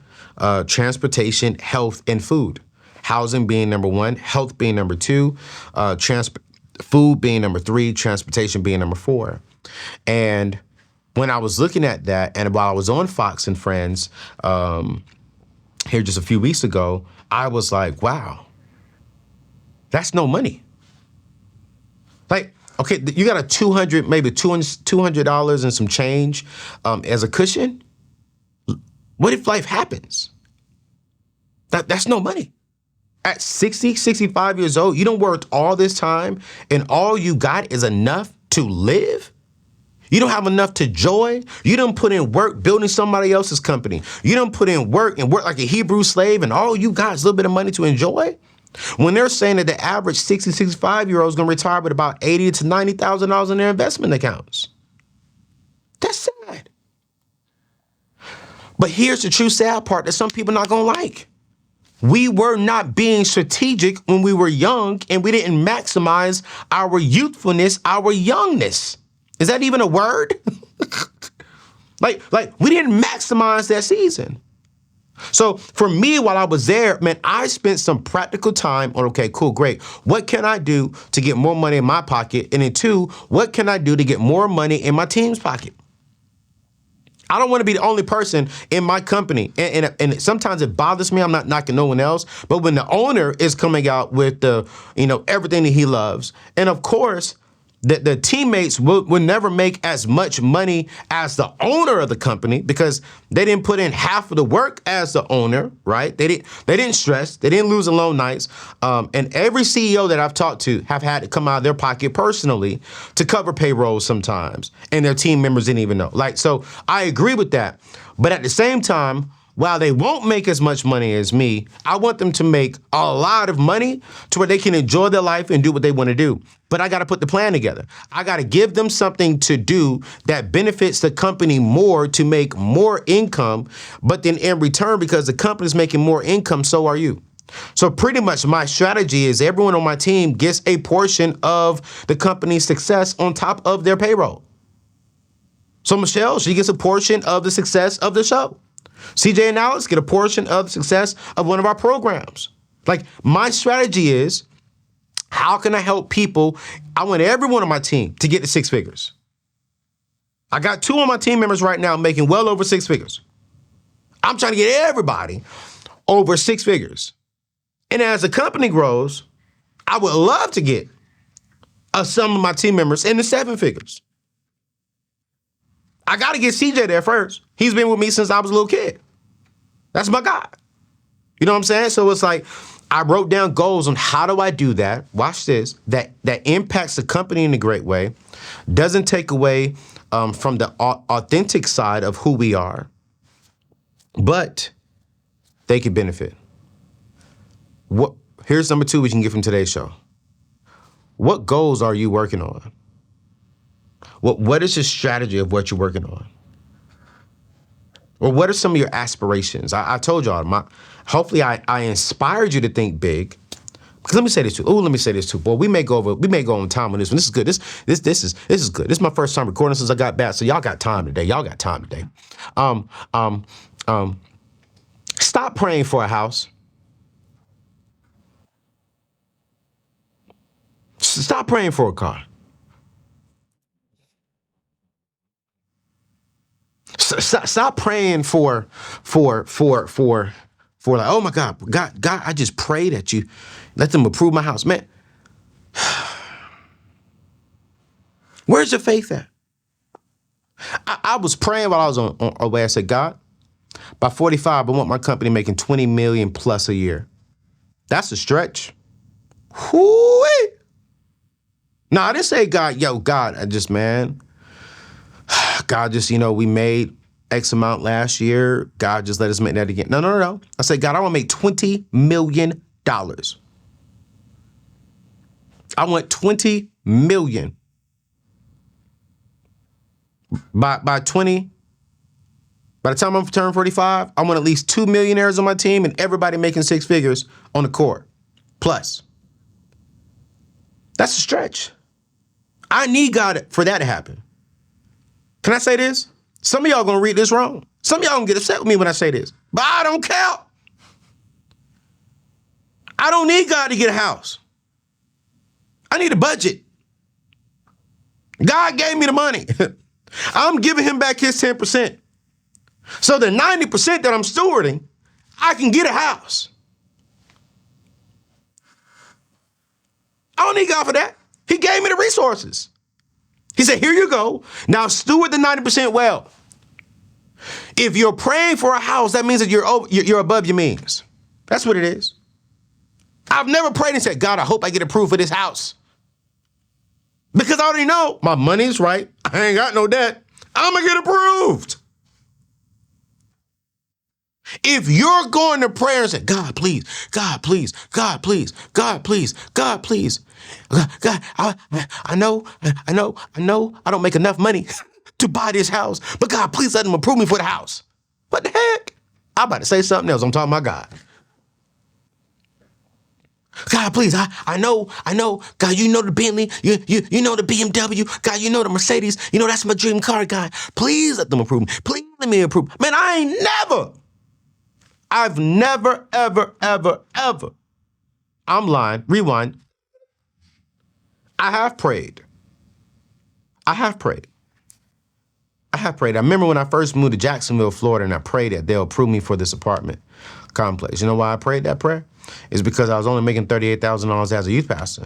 transportation, health, and food. Housing being number one, health being number two, food being number three, transportation being number four. And when I was looking at that, and while I was on Fox and Friends here just a few weeks ago, I was like, wow, that's no money. Like, okay, you got a $200 and some change as a cushion. What if life happens? That's no money. At 60, 65 years old, you done worked all this time and all you got is enough to live? You don't have enough to joy? You done put in work building somebody else's company. You done put in work and work like a Hebrew slave and all you got is a little bit of money to enjoy? When they're saying that the average 60, 65-year-old is going to retire with about $80,000 to $90,000 in their investment accounts. That's sad. But here's the true sad part that some people are not going to like. We were not being strategic when we were young, and we didn't maximize our youthfulness, our youngness. Is that even a word? like we didn't maximize that season. So for me, while I was there, man, I spent some practical time on, okay, cool, great. What can I do to get more money in my pocket? And then two, what can I do to get more money in my team's pocket? I don't want to be the only person in my company. And sometimes it bothers me. I'm not knocking no one else. But when the owner is coming out with everything that he loves, and of course, the teammates will never make as much money as the owner of the company because they didn't put in half of the work as the owner, right? They didn't stress. They didn't lose alone nights. And every CEO that I've talked to have had to come out of their pocket personally to cover payroll sometimes. And their team members didn't even know. So I agree with that. But at the same time, while they won't make as much money as me, I want them to make a lot of money to where they can enjoy their life and do what they want to do. But I got to put the plan together. I got to give them something to do that benefits the company more to make more income. But then in return, because the company's making more income, so are you. So pretty much my strategy is everyone on my team gets a portion of the company's success on top of their payroll. So Michelle, she gets a portion of the success of the show. CJ and Alex get a portion of the success of one of our programs. My strategy is, how can I help people? I want everyone on my team to get to six figures. I got two of my team members right now making well over six figures. I'm trying to get everybody over six figures. And as the company grows, I would love to get some of my team members in the seven figures. I got to get CJ there first. He's been with me since I was a little kid. That's my guy. You know what I'm saying? So it's like I wrote down goals on how do I do that. Watch this. That impacts the company in a great way. Doesn't take away from the authentic side of who we are. But they could benefit. Here's number two we can get from today's show. What goals are you working on? What is your strategy of what you're working on? Or what are some of your aspirations? I told y'all, hopefully I inspired you to think big. Because let me say this too. Boy, we may go on time on this one. This is good. This is good. This is my first time recording since I got back. So y'all got time today. Stop praying for a house. Stop praying for a car. Stop praying for like, oh my God, I just pray that you let them approve my house. Man, where's your faith at? I was praying while I was on away. I said, God, by 45, I want my company making 20 million plus a year. That's a stretch. Whoo-wee. No, I didn't say, God, God just, we made X amount last year. God just let us make that again. No. I said, God, I want to make $20 million. I want 20 million. By the time I'm turning 45, I want at least 2 millionaires on my team and everybody making six figures on the court. Plus. That's a stretch. I need God for that to happen. Can I say this? Some of y'all gonna read this wrong. Some of y'all gonna get upset with me when I say this, but I don't care. I don't need God to get a house. I need a budget. God gave me the money. I'm giving him back his 10%. So the 90% that I'm stewarding, I can get a house. I don't need God for that. He gave me the resources. He said, here you go. Now steward the 90% well. If you're praying for a house, that means that you're above your means. That's what it is. I've never prayed and said, God, I hope I get approved for this house. Because I already know my money's right. I ain't got no debt. I'm going to get approved. If you're going to prayer and say, God, please, God, please, God, please, God, please, God, please. God, I know I don't make enough money to buy this house, but God, please let them approve me for the house. What the heck? I'm about to say something else. I'm talking about God. God, please, I know, God, you know the Bentley, you know the BMW, God, you know the Mercedes, you know that's my dream car, God. Please let them approve me. Please let me approve. Man, I've never, ever. I'm lying. Rewind. I have prayed. I remember when I first moved to Jacksonville, Florida, and I prayed that they'll approve me for this apartment complex. You know why I prayed that prayer? It's because I was only making $38,000 as a youth pastor.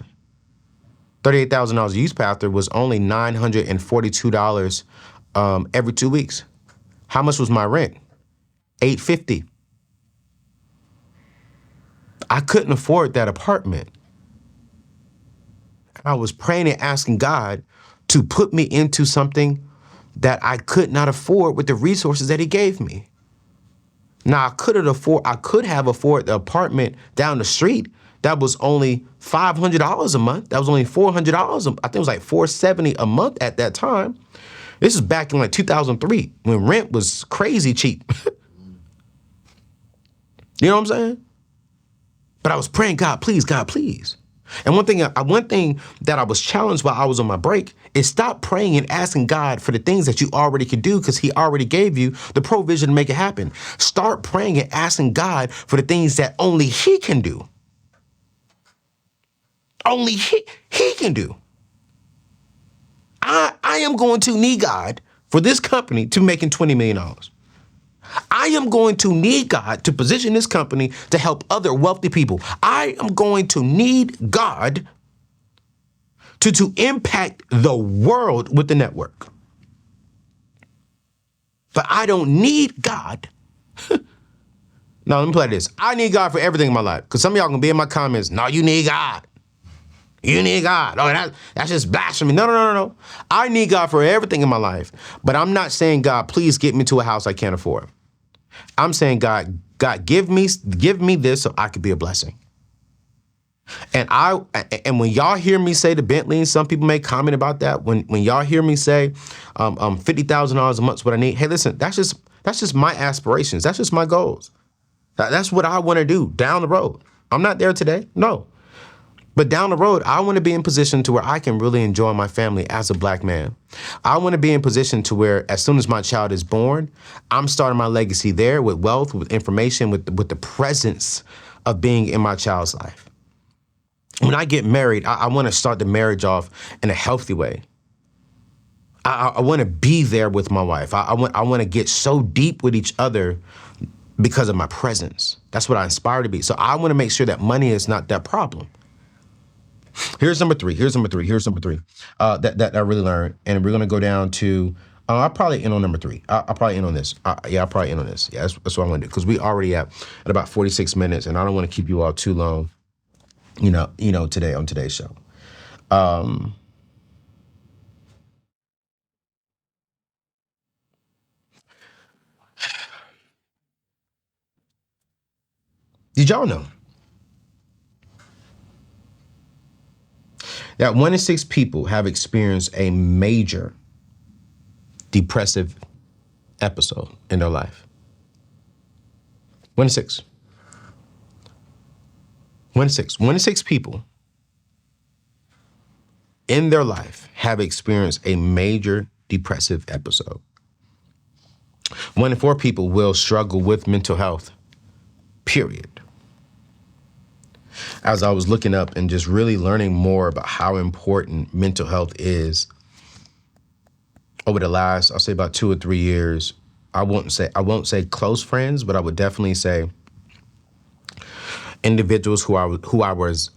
$38,000 as a youth pastor was only $942 every 2 weeks. How much was my rent? $850. I couldn't afford that apartment. I was praying and asking God to put me into something that I could not afford with the resources that he gave me. Now I could have afforded the apartment down the street that was only $500 a month. That was only $400. I think it was like $470 a month at that time. This is back in like 2003 when rent was crazy cheap. You know what I'm saying? But I was praying, God, please, God, please. And one thing that I was challenged while I was on my break is stop praying and asking God for the things that you already could do because he already gave you the provision to make it happen. Start praying and asking God for the things that only he can do. Only he can do. I am going to need God for this company to making $20 million. I am going to need God to position this company to help other wealthy people. I am going to need God to impact the world with the network. But I don't need God. Now, let me play this. I need God for everything in my life. Because some of y'all can be in my comments, no, you need God. You need God. Oh, that's just blasphemy. No. I need God for everything in my life. But I'm not saying, God, please get me to a house I can't afford. I'm saying, God, give me this so I could be a blessing. And when y'all hear me say the Bentley, and some people may comment about that. When y'all hear me say $50,000 a month is what I need. Hey, listen, that's just my aspirations. That's just my goals. That's what I want to do down the road. I'm not there today. No. But down the road, I want to be in position to where I can really enjoy my family as a black man. I want to be in position to where as soon as my child is born, I'm starting my legacy there with wealth, with information, with the presence of being in my child's life. When I get married, I want to start the marriage off in a healthy way. I want to be there with my wife. I want to get so deep with each other because of my presence. That's what I aspire to be. So I want to make sure that money is not that problem. Here's number three. That I really learned. And we're going to go down to, I'll probably end on number three. I'll probably end on this. I'll probably end on this. Yeah, that's what I want to do. Because we already at about 46 minutes and I don't want to keep you all too long, today on today's show. Did y'all know that 1 in 6 people have experienced a major depressive episode in their life? 1 in 6. 1 in 6. 1 in 6 people in their life have experienced a major depressive episode. 1 in 4 people will struggle with mental health, period. As I was looking up and just really learning more about how important mental health is over the last, I'll say about 2 or 3 years, I won't say close friends, but I would definitely say individuals who I was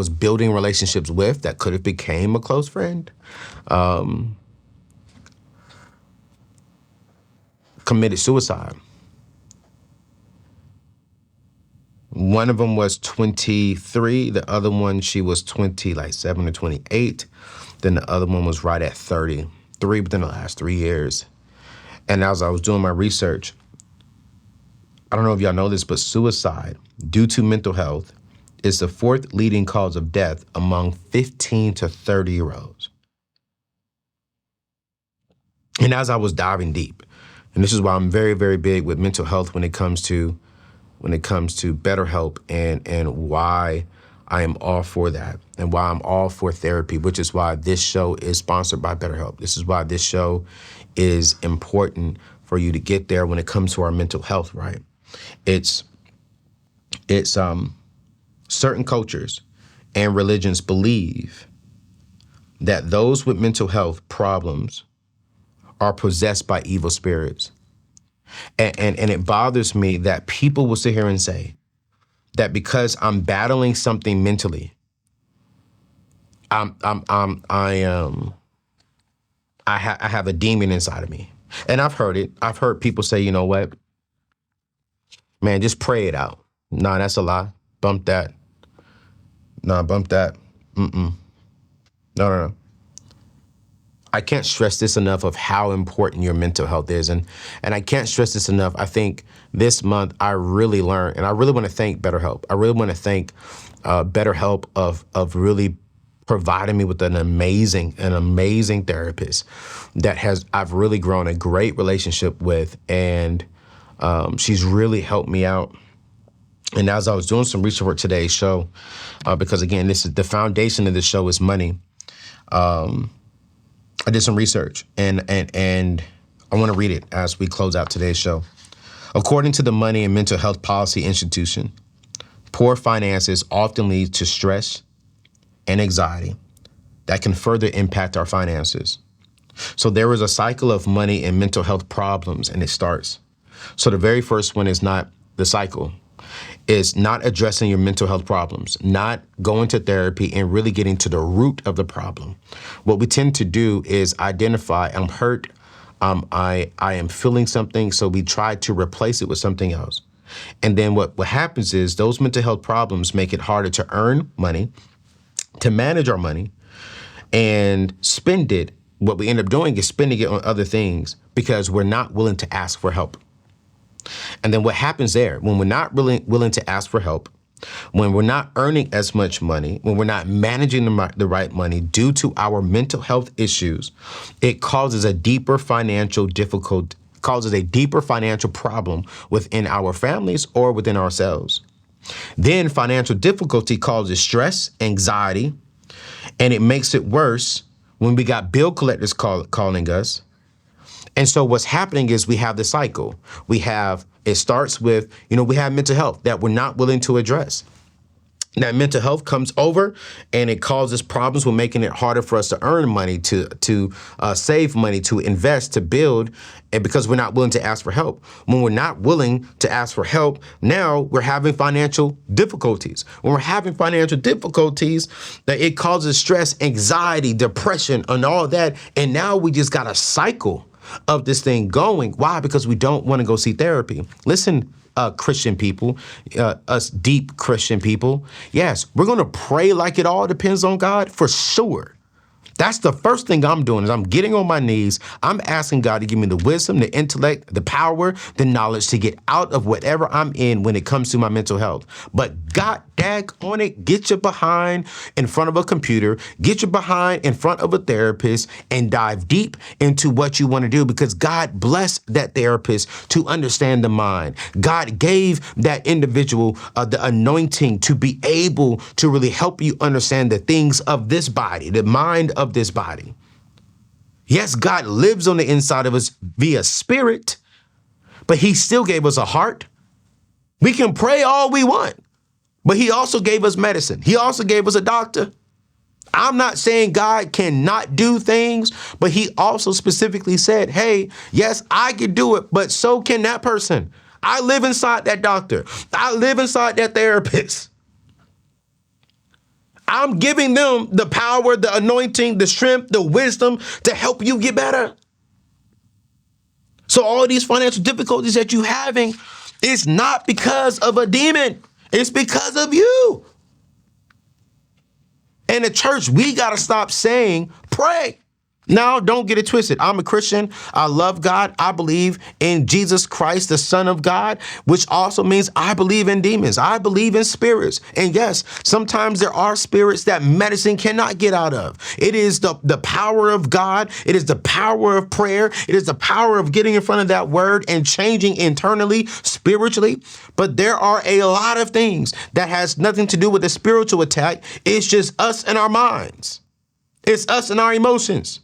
building relationships with that could have became a close friend, committed suicide. One of them was 23. The other one, she was 27 or 28. Then the other one was right at 33 within the last 3 years. And as I was doing my research, I don't know if y'all know this, but suicide due to mental health is the 4th leading cause of death among 15 to 30-year-olds. And as I was diving deep, and this is why I'm very, very big with mental health when it comes to BetterHelp and why I am all for that and why I'm all for therapy, which is why this show is sponsored by BetterHelp. This is why this show is important for you to get there when it comes to our mental health, right? It's certain cultures and religions believe that those with mental health problems are possessed by evil spirits. And it bothers me that people will sit here and say that because I'm battling something mentally, I have a demon inside of me. And I've heard it. I've heard people say, you know what? Man, just pray it out. Nah, that's a lie. Bump that. Nah, bump that. No. I can't stress this enough of how important your mental health is. And I can't stress this enough. I think this month I really learned, and I really want to thank BetterHelp. I really want to thank BetterHelp of really providing me with an amazing therapist that I've really grown a great relationship with. And she's really helped me out. And as I was doing some research for today's show, because again, this is the foundation of the show is money. I did some research and I want to read it as we close out today's show. According to the Money and Mental Health Policy Institution, poor finances often lead to stress and anxiety that can further impact our finances. So there is a cycle of money and mental health problems, and it starts. So the very first one is not the cycle. Is not addressing your mental health problems, not going to therapy and really getting to the root of the problem. What we tend to do is identify, I'm hurt, I am feeling something, so we try to replace it with something else. And then what happens is those mental health problems make it harder to earn money, to manage our money, and spend it. What we end up doing is spending it on other things because we're not willing to ask for help. And then what happens there, when we're not really willing to ask for help, when we're not earning as much money, when we're not managing the right money due to our mental health issues, it causes a deeper financial problem within our families or within ourselves. Then financial difficulty causes stress, anxiety, and it makes it worse when we got bill collectors calling us. And so what's happening is we have the cycle. It starts with, we have mental health that we're not willing to address. That mental health comes over and it causes problems with making it harder for us to earn money, to save money, to invest, to build, and because we're not willing to ask for help. When we're not willing to ask for help, now we're having financial difficulties. When we're having financial difficulties, it causes stress, anxiety, depression, and all that. And now we just got a cycle of this thing going. Why? Because we don't want to go see therapy. Listen, Christian people, us deep Christian people. Yes, we're going to pray like it all depends on God for sure. That's the first thing I'm doing is I'm getting on my knees. I'm asking God to give me the wisdom, the intellect, the power, the knowledge to get out of whatever I'm in when it comes to my mental health. But God dag on it, get your behind in front of a computer, get your behind in front of a therapist and dive deep into what you want to do because God blessed that therapist to understand the mind. God gave that individual the anointing to be able to really help you understand the things of this body, the mind of this body. Yes, God lives on the inside of us via spirit, but he still gave us a heart. We can pray all we want, but he also gave us medicine. He also gave us a doctor. I'm not saying God cannot do things, but he also specifically said, hey, yes, I can do it, but so can that person. I live inside that doctor. I live inside that therapist. I'm giving them the power, the anointing, the strength, the wisdom to help you get better. So all these financial difficulties that you're having is not because of a demon. It's because of you. And the church, we got to stop saying, pray. Now, don't get it twisted. I'm a Christian. I love God. I believe in Jesus Christ, the Son of God, which also means I believe in demons. I believe in spirits. And yes, sometimes there are spirits that medicine cannot get out of. It is the power of God. It is the power of prayer. It is the power of getting in front of that word and changing internally, spiritually. But there are a lot of things that has nothing to do with the spiritual attack. It's just us and our minds. It's us and our emotions.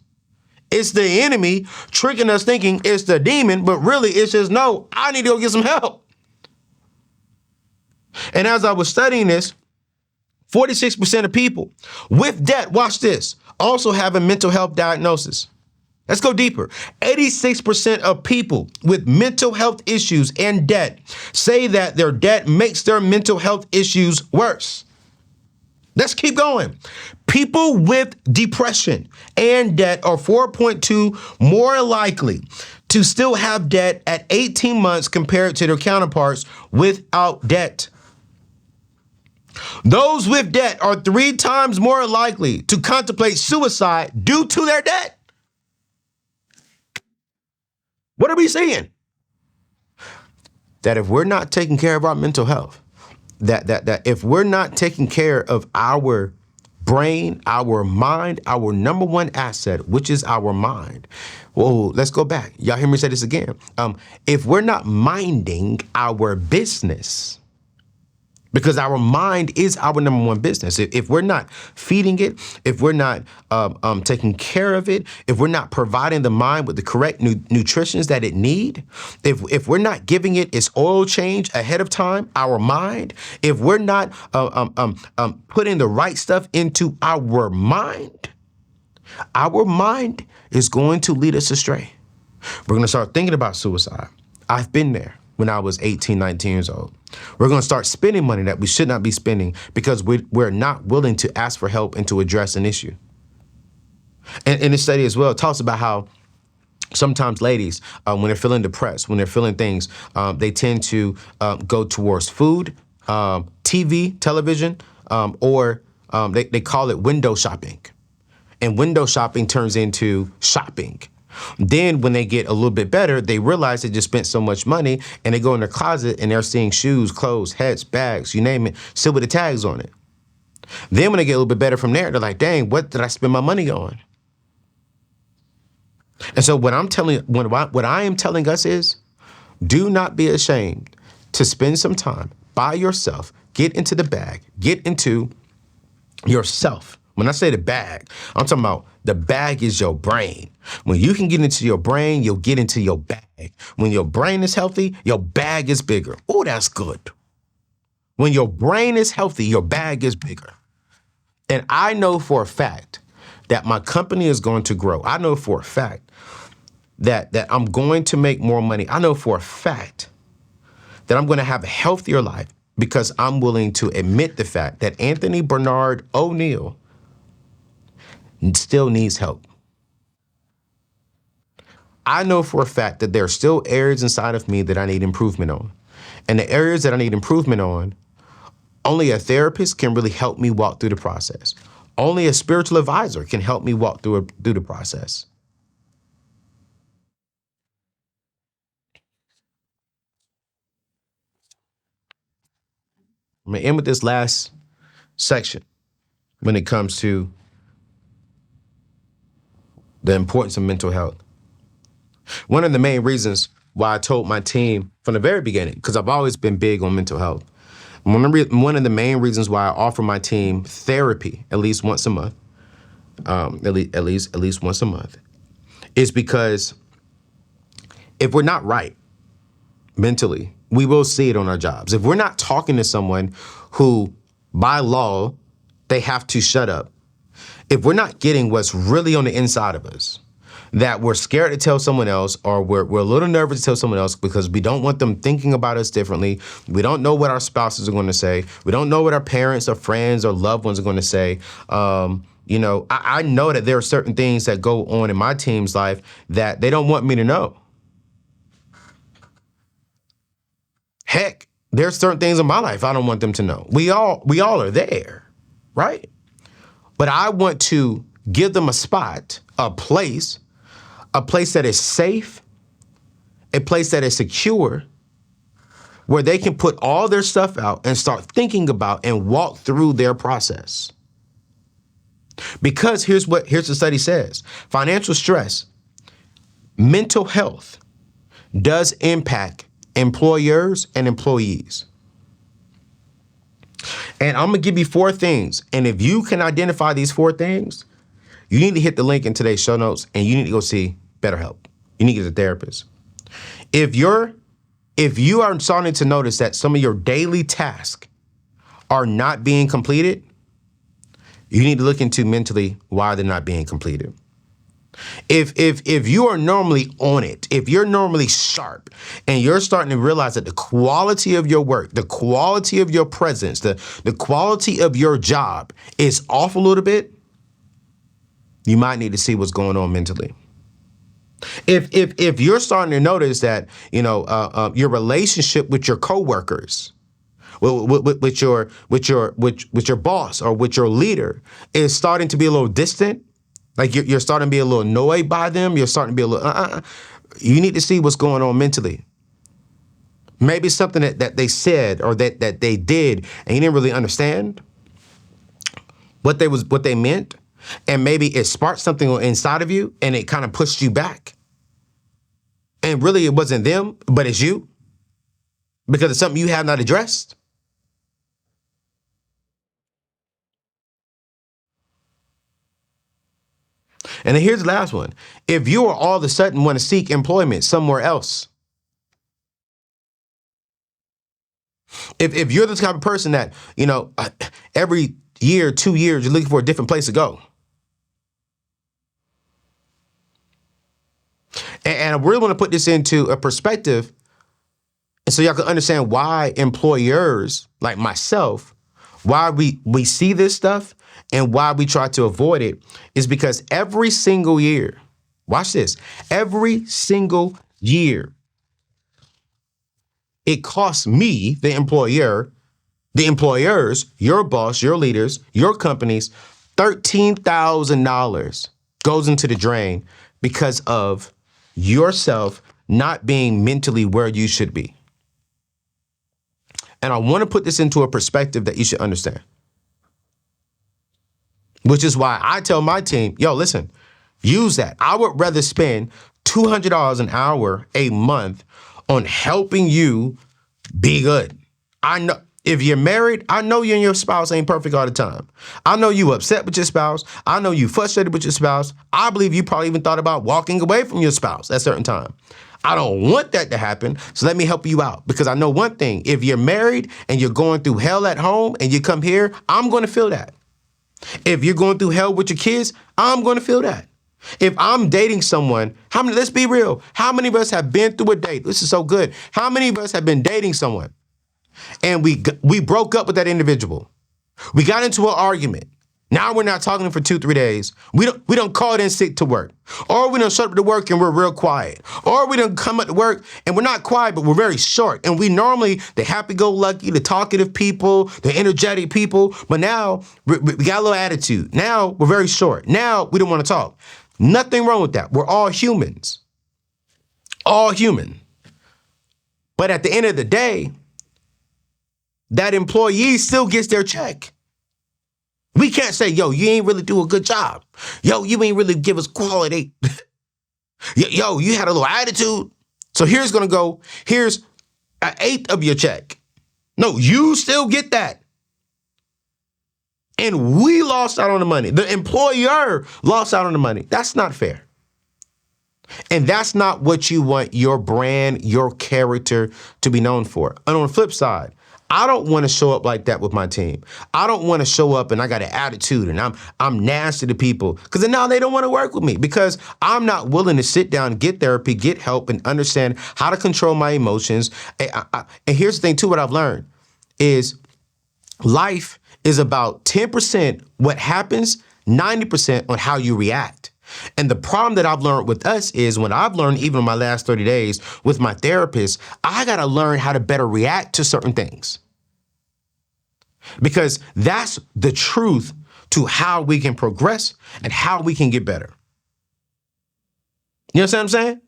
It's the enemy tricking us thinking it's the demon, but really it's just, no, I need to go get some help. And as I was studying this, 46% of people with debt, watch this, also have a mental health diagnosis. Let's go deeper. 86% of people with mental health issues and debt say that their debt makes their mental health issues worse. Let's keep going. People with depression and debt are 4.2 more likely to still have debt at 18 months compared to their counterparts without debt. Those with debt are 3 times more likely to contemplate suicide due to their debt. What are we seeing? That if we're not taking care of our mental health, that if we're not taking care of our brain, our mind, our number one asset, which is our mind. Whoa, let's go back. Y'all hear me say this again. If we're not minding our business, because our mind is our number one business. If we're not feeding it, if we're not taking care of it, if we're not providing the mind with the correct nutritions that it need, if we're not giving it its oil change ahead of time, our mind, if we're not putting the right stuff into our mind is going to lead us astray. We're going to start thinking about suicide. I've been there when I was 18, 19 years old. We're going to start spending money that we should not be spending because we're not willing to ask for help and to address an issue. And in this study as well, it talks about how sometimes ladies, when they're feeling depressed, when they're feeling things, they tend to go towards food, TV, television, or they call it window shopping. And window shopping turns into shopping. Then when they get a little bit better, they realize they just spent so much money and they go in their closet and they're seeing shoes, clothes, hats, bags, you name it, still with the tags on it. Then when they get a little bit better from there, they're like, dang, what did I spend my money on? And so what I am telling us is, do not be ashamed to spend some time by yourself, get into the bag, get into yourself. When I say the bag, I'm talking about the bag is your brain. When you can get into your brain, you'll get into your bag. When your brain is healthy, your bag is bigger. Oh, that's good. When your brain is healthy, your bag is bigger. And I know for a fact that my company is going to grow. I know for a fact that I'm going to make more money. I know for a fact that I'm going to have a healthier life because I'm willing to admit the fact that Anthony Bernard ONeal still needs help. I know for a fact that there are still areas inside of me that I need improvement on. And the areas that I need improvement on, only a therapist can really help me walk through the process. Only a spiritual advisor can help me walk through the process. I'm going to end with this last section when it comes to the importance of mental health. One of the main reasons why I told my team from the very beginning, because I've always been big on mental health, one of the main reasons why I offer my team therapy at least once a month, at least once a month, is because if we're not right mentally, we will see it on our jobs. If we're not talking to someone who, by law, they have to shut up, if we're not getting what's really on the inside of us, that we're scared to tell someone else, or we're a little nervous to tell someone else because we don't want them thinking about us differently. We don't know what our spouses are going to say. We don't know what our parents or friends or loved ones are going to say. I know that there are certain things that go on in my team's life that they don't want me to know. Heck, there's certain things in my life I don't want them to know. We all are there, right? But I want to give them a spot, a place that is safe, a place that is secure, where they can put all their stuff out and start thinking about and walk through their process. Because here's the study says: financial stress, mental health does impact employers and employees. And I'm gonna give you 4 things. And if you can identify these 4 things, you need to hit the link in today's show notes and you need to go see BetterHelp. You need to get a therapist. If you are starting to notice that some of your daily tasks are not being completed, you need to look into mentally why they're not being completed. If you are normally on it, if you're normally sharp and you're starting to realize that the quality of your work, the quality of your presence, the quality of your job is off a little bit, you might need to see what's going on mentally. If you're starting to notice that, your relationship with your coworkers, with your boss or with your leader is starting to be a little distant, like you're starting to be a little annoyed by them, you're starting to be a little, you need to see what's going on mentally. Maybe something that they said or that they did and you didn't really understand what they meant. And maybe it sparked something inside of you and it kind of pushed you back. And really it wasn't them, but it's you, because it's something you have not addressed. And then here's the last one. If you are all of a sudden want to seek employment somewhere else, if you're the type of person that, every year, 2 years, you're looking for a different place to go. And I really want to put this into a perspective, and so y'all can understand why employers like myself, why we see this stuff and why we try to avoid it, is because every single year, watch this, every single year, it costs me, the employer, the employers, your boss, your leaders, your companies, $13,000 goes into the drain because of yourself not being mentally where you should be. And I want to put this into a perspective that you should understand. Which is why I tell my team, yo, listen, use that. I would rather spend $200 an hour a month on helping you be good. I know if you're married, I know you and your spouse ain't perfect all the time. I know you upset with your spouse. I know you frustrated with your spouse. I believe you probably even thought about walking away from your spouse at a certain time. I don't want that to happen, so let me help you out. Because I know one thing, if you're married and you're going through hell at home and you come here, I'm going to feel that. If you're going through hell with your kids, I'm going to feel that. If I'm dating someone, let's be real, how many of us have been through a date? This is so good. How many of us have been dating someone and we broke up with that individual? We got into an argument. Now we're not talking for 2-3 days. We don't call in sick to work. Or we don't show up to work and we're real quiet. Or we don't come up to work and we're not quiet, but we're very short. And we normally the happy-go-lucky, the talkative people, the energetic people. But now we got a little attitude. Now we're very short. Now we don't want to talk. Nothing wrong with that. We're all humans. All human. But at the end of the day, that employee still gets their check. We can't say, yo, you ain't really do a good job. Yo, you ain't really give us quality. Yo, you had a little attitude. So here's an eighth of your check. No, you still get that. And we lost out on the money. The employer lost out on the money. That's not fair. And that's not what you want your brand, your character to be known for. And on the flip side, I don't want to show up like that with my team. I don't want to show up and I got an attitude and I'm nasty to people because then now they don't want to work with me because I'm not willing to sit down, get therapy, get help, and understand how to control my emotions. And here's the thing too, what I've learned is life is about 10% what happens, 90% on how you react. And the problem that I've learned with us is when I've learned even in my last 30 days with my therapist, I got to learn how to better react to certain things. Because that's the truth to how we can progress and how we can get better. You understand what I'm saying?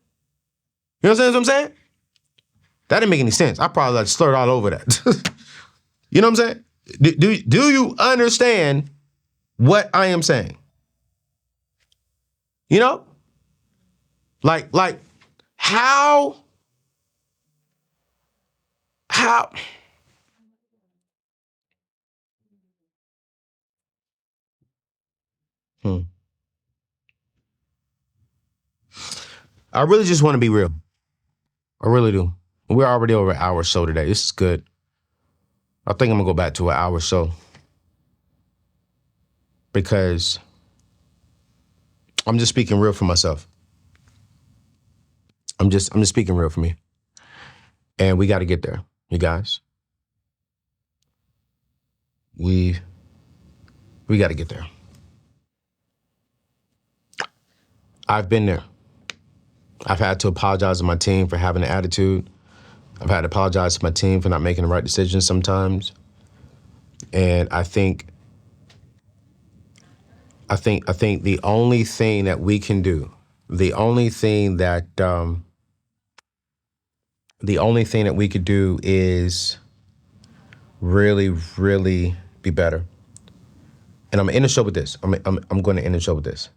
You understand what I'm saying? That didn't make any sense. I probably like slurred all over that. You know what I'm saying? Do you understand what I am saying? You know? Like how I really just want to be real. I really do. We're already over an hour show today. This is good. I think I'm gonna go back to an hour show because I'm just speaking real for myself. I'm just speaking real for me. And we got to get there, you guys. We got to get there. I've been there. I've had to apologize to my team for having an attitude. I've had to apologize to my team for not making the right decisions sometimes. And I think the only thing that we can do, the only thing that we could do is really, really be better. And I'm gonna end the show with this. I'm going to end the show with this.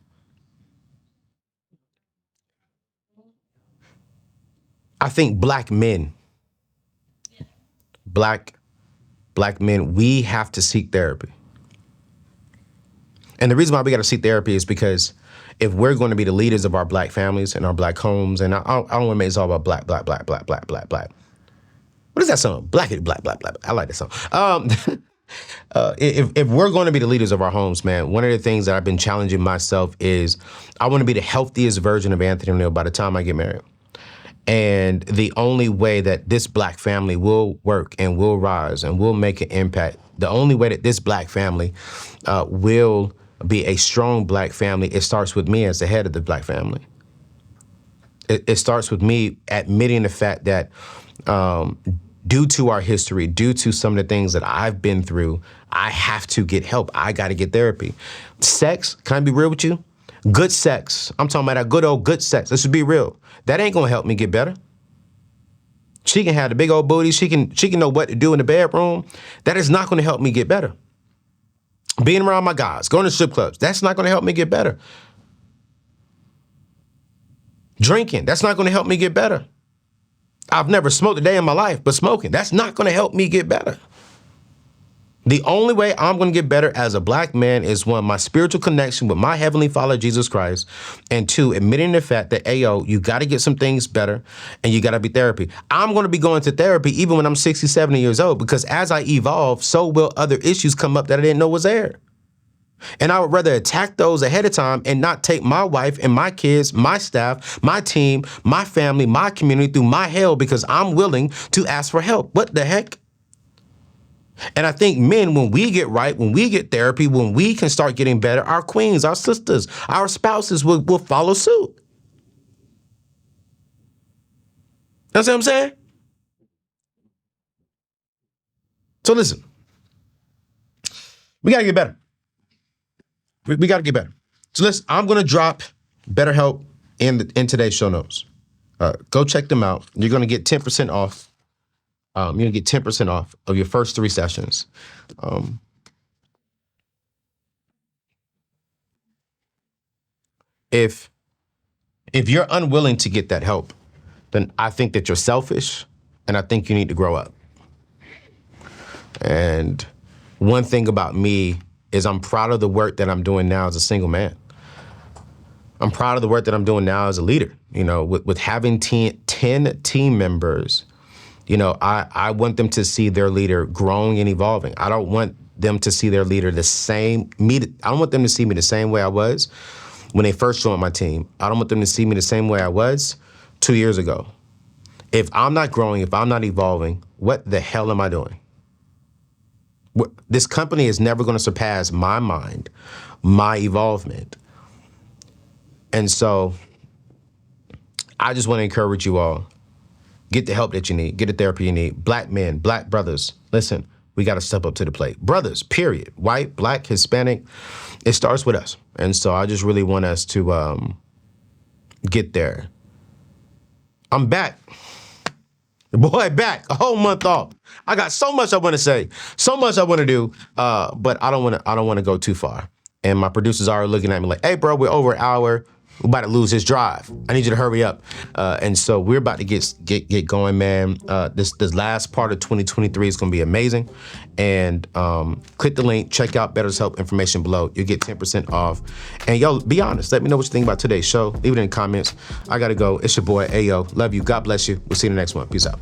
I think black men, we have to seek therapy. And the reason why we got to seek therapy is because if we're going to be the leaders of our black families and our black homes, and I don't want to make this all about black. What is that song? Black. I like that song. If we're going to be the leaders of our homes, man, one of the things that I've been challenging myself is I want to be the healthiest version of Anthony ONeal by the time I get married. And the only way that this black family will work and will rise and will make an impact, the only way that this black family will be a strong black family, it starts with me as the head of the black family. It starts with me admitting the fact that due to our history, due to some of the things that I've been through, I have to get help. I got to get therapy. Sex, can I be real with you? Good sex. I'm talking about that good old good sex. Let's just be real. That ain't gonna help me get better. She can have the big old booty. She can know what to do in the bedroom. That is not gonna help me get better. Being around my guys, going to strip clubs, that's not gonna help me get better. Drinking, that's not gonna help me get better. I've never smoked a day in my life, but smoking, that's not gonna help me get better. The only way I'm going to get better as a black man is one, my spiritual connection with my Heavenly Father, Jesus Christ, and two, admitting the fact that, ayo, you got to get some things better and you got to be therapy. I'm going to be going to therapy even when I'm 60, 70 years old, because as I evolve, so will other issues come up that I didn't know was there. And I would rather attack those ahead of time and not take my wife and my kids, my staff, my team, my family, my community through my hell because I'm willing to ask for help. What the heck? And I think men, when we get right, when we get therapy, when we can start getting better, our queens, our sisters, our spouses will follow suit. That's what I'm saying? So listen, we got to get better. We got to get better. So listen, I'm going to drop BetterHelp in today's show notes. Go check them out. You're going to get 10% off. You're going to get 10% off of your first 3 sessions. If you're unwilling to get that help, then I think that you're selfish, and I think you need to grow up. And one thing about me is I'm proud of the work that I'm doing now as a single man. I'm proud of the work that I'm doing now as a leader. You know, with having 10 team members, you know, I want them to see their leader growing and evolving. I don't want them to see their leader I don't want them to see me the same way I was when they first joined my team. I don't want them to see me the same way I was 2 years ago. If I'm not growing, if I'm not evolving, what the hell am I doing? This company is never going to surpass my mind, my evolvement. And so I just want to encourage you all, get the help that you need, get the therapy you need. Black men, black brothers, listen, we got to step up to the plate. Brothers, period. White, black, Hispanic, it starts with us. And so I just really want us to get there. I'm back. Boy, back, a whole month off. I got so much I want to say, so much I want to do, but I don't want to go too far. And my producers are looking at me like, hey, bro, we're over an hour. We're about to lose his drive. I need you to hurry up. And so we're about to get going, man. This last part of 2023 is going to be amazing. And click the link, check out BetterHelp information below. You'll get 10% off. And yo, be honest. Let me know what you think about today's show. Leave it in the comments. I got to go. It's your boy, Ayo. Love you. God bless you. We'll see you in the next one. Peace out.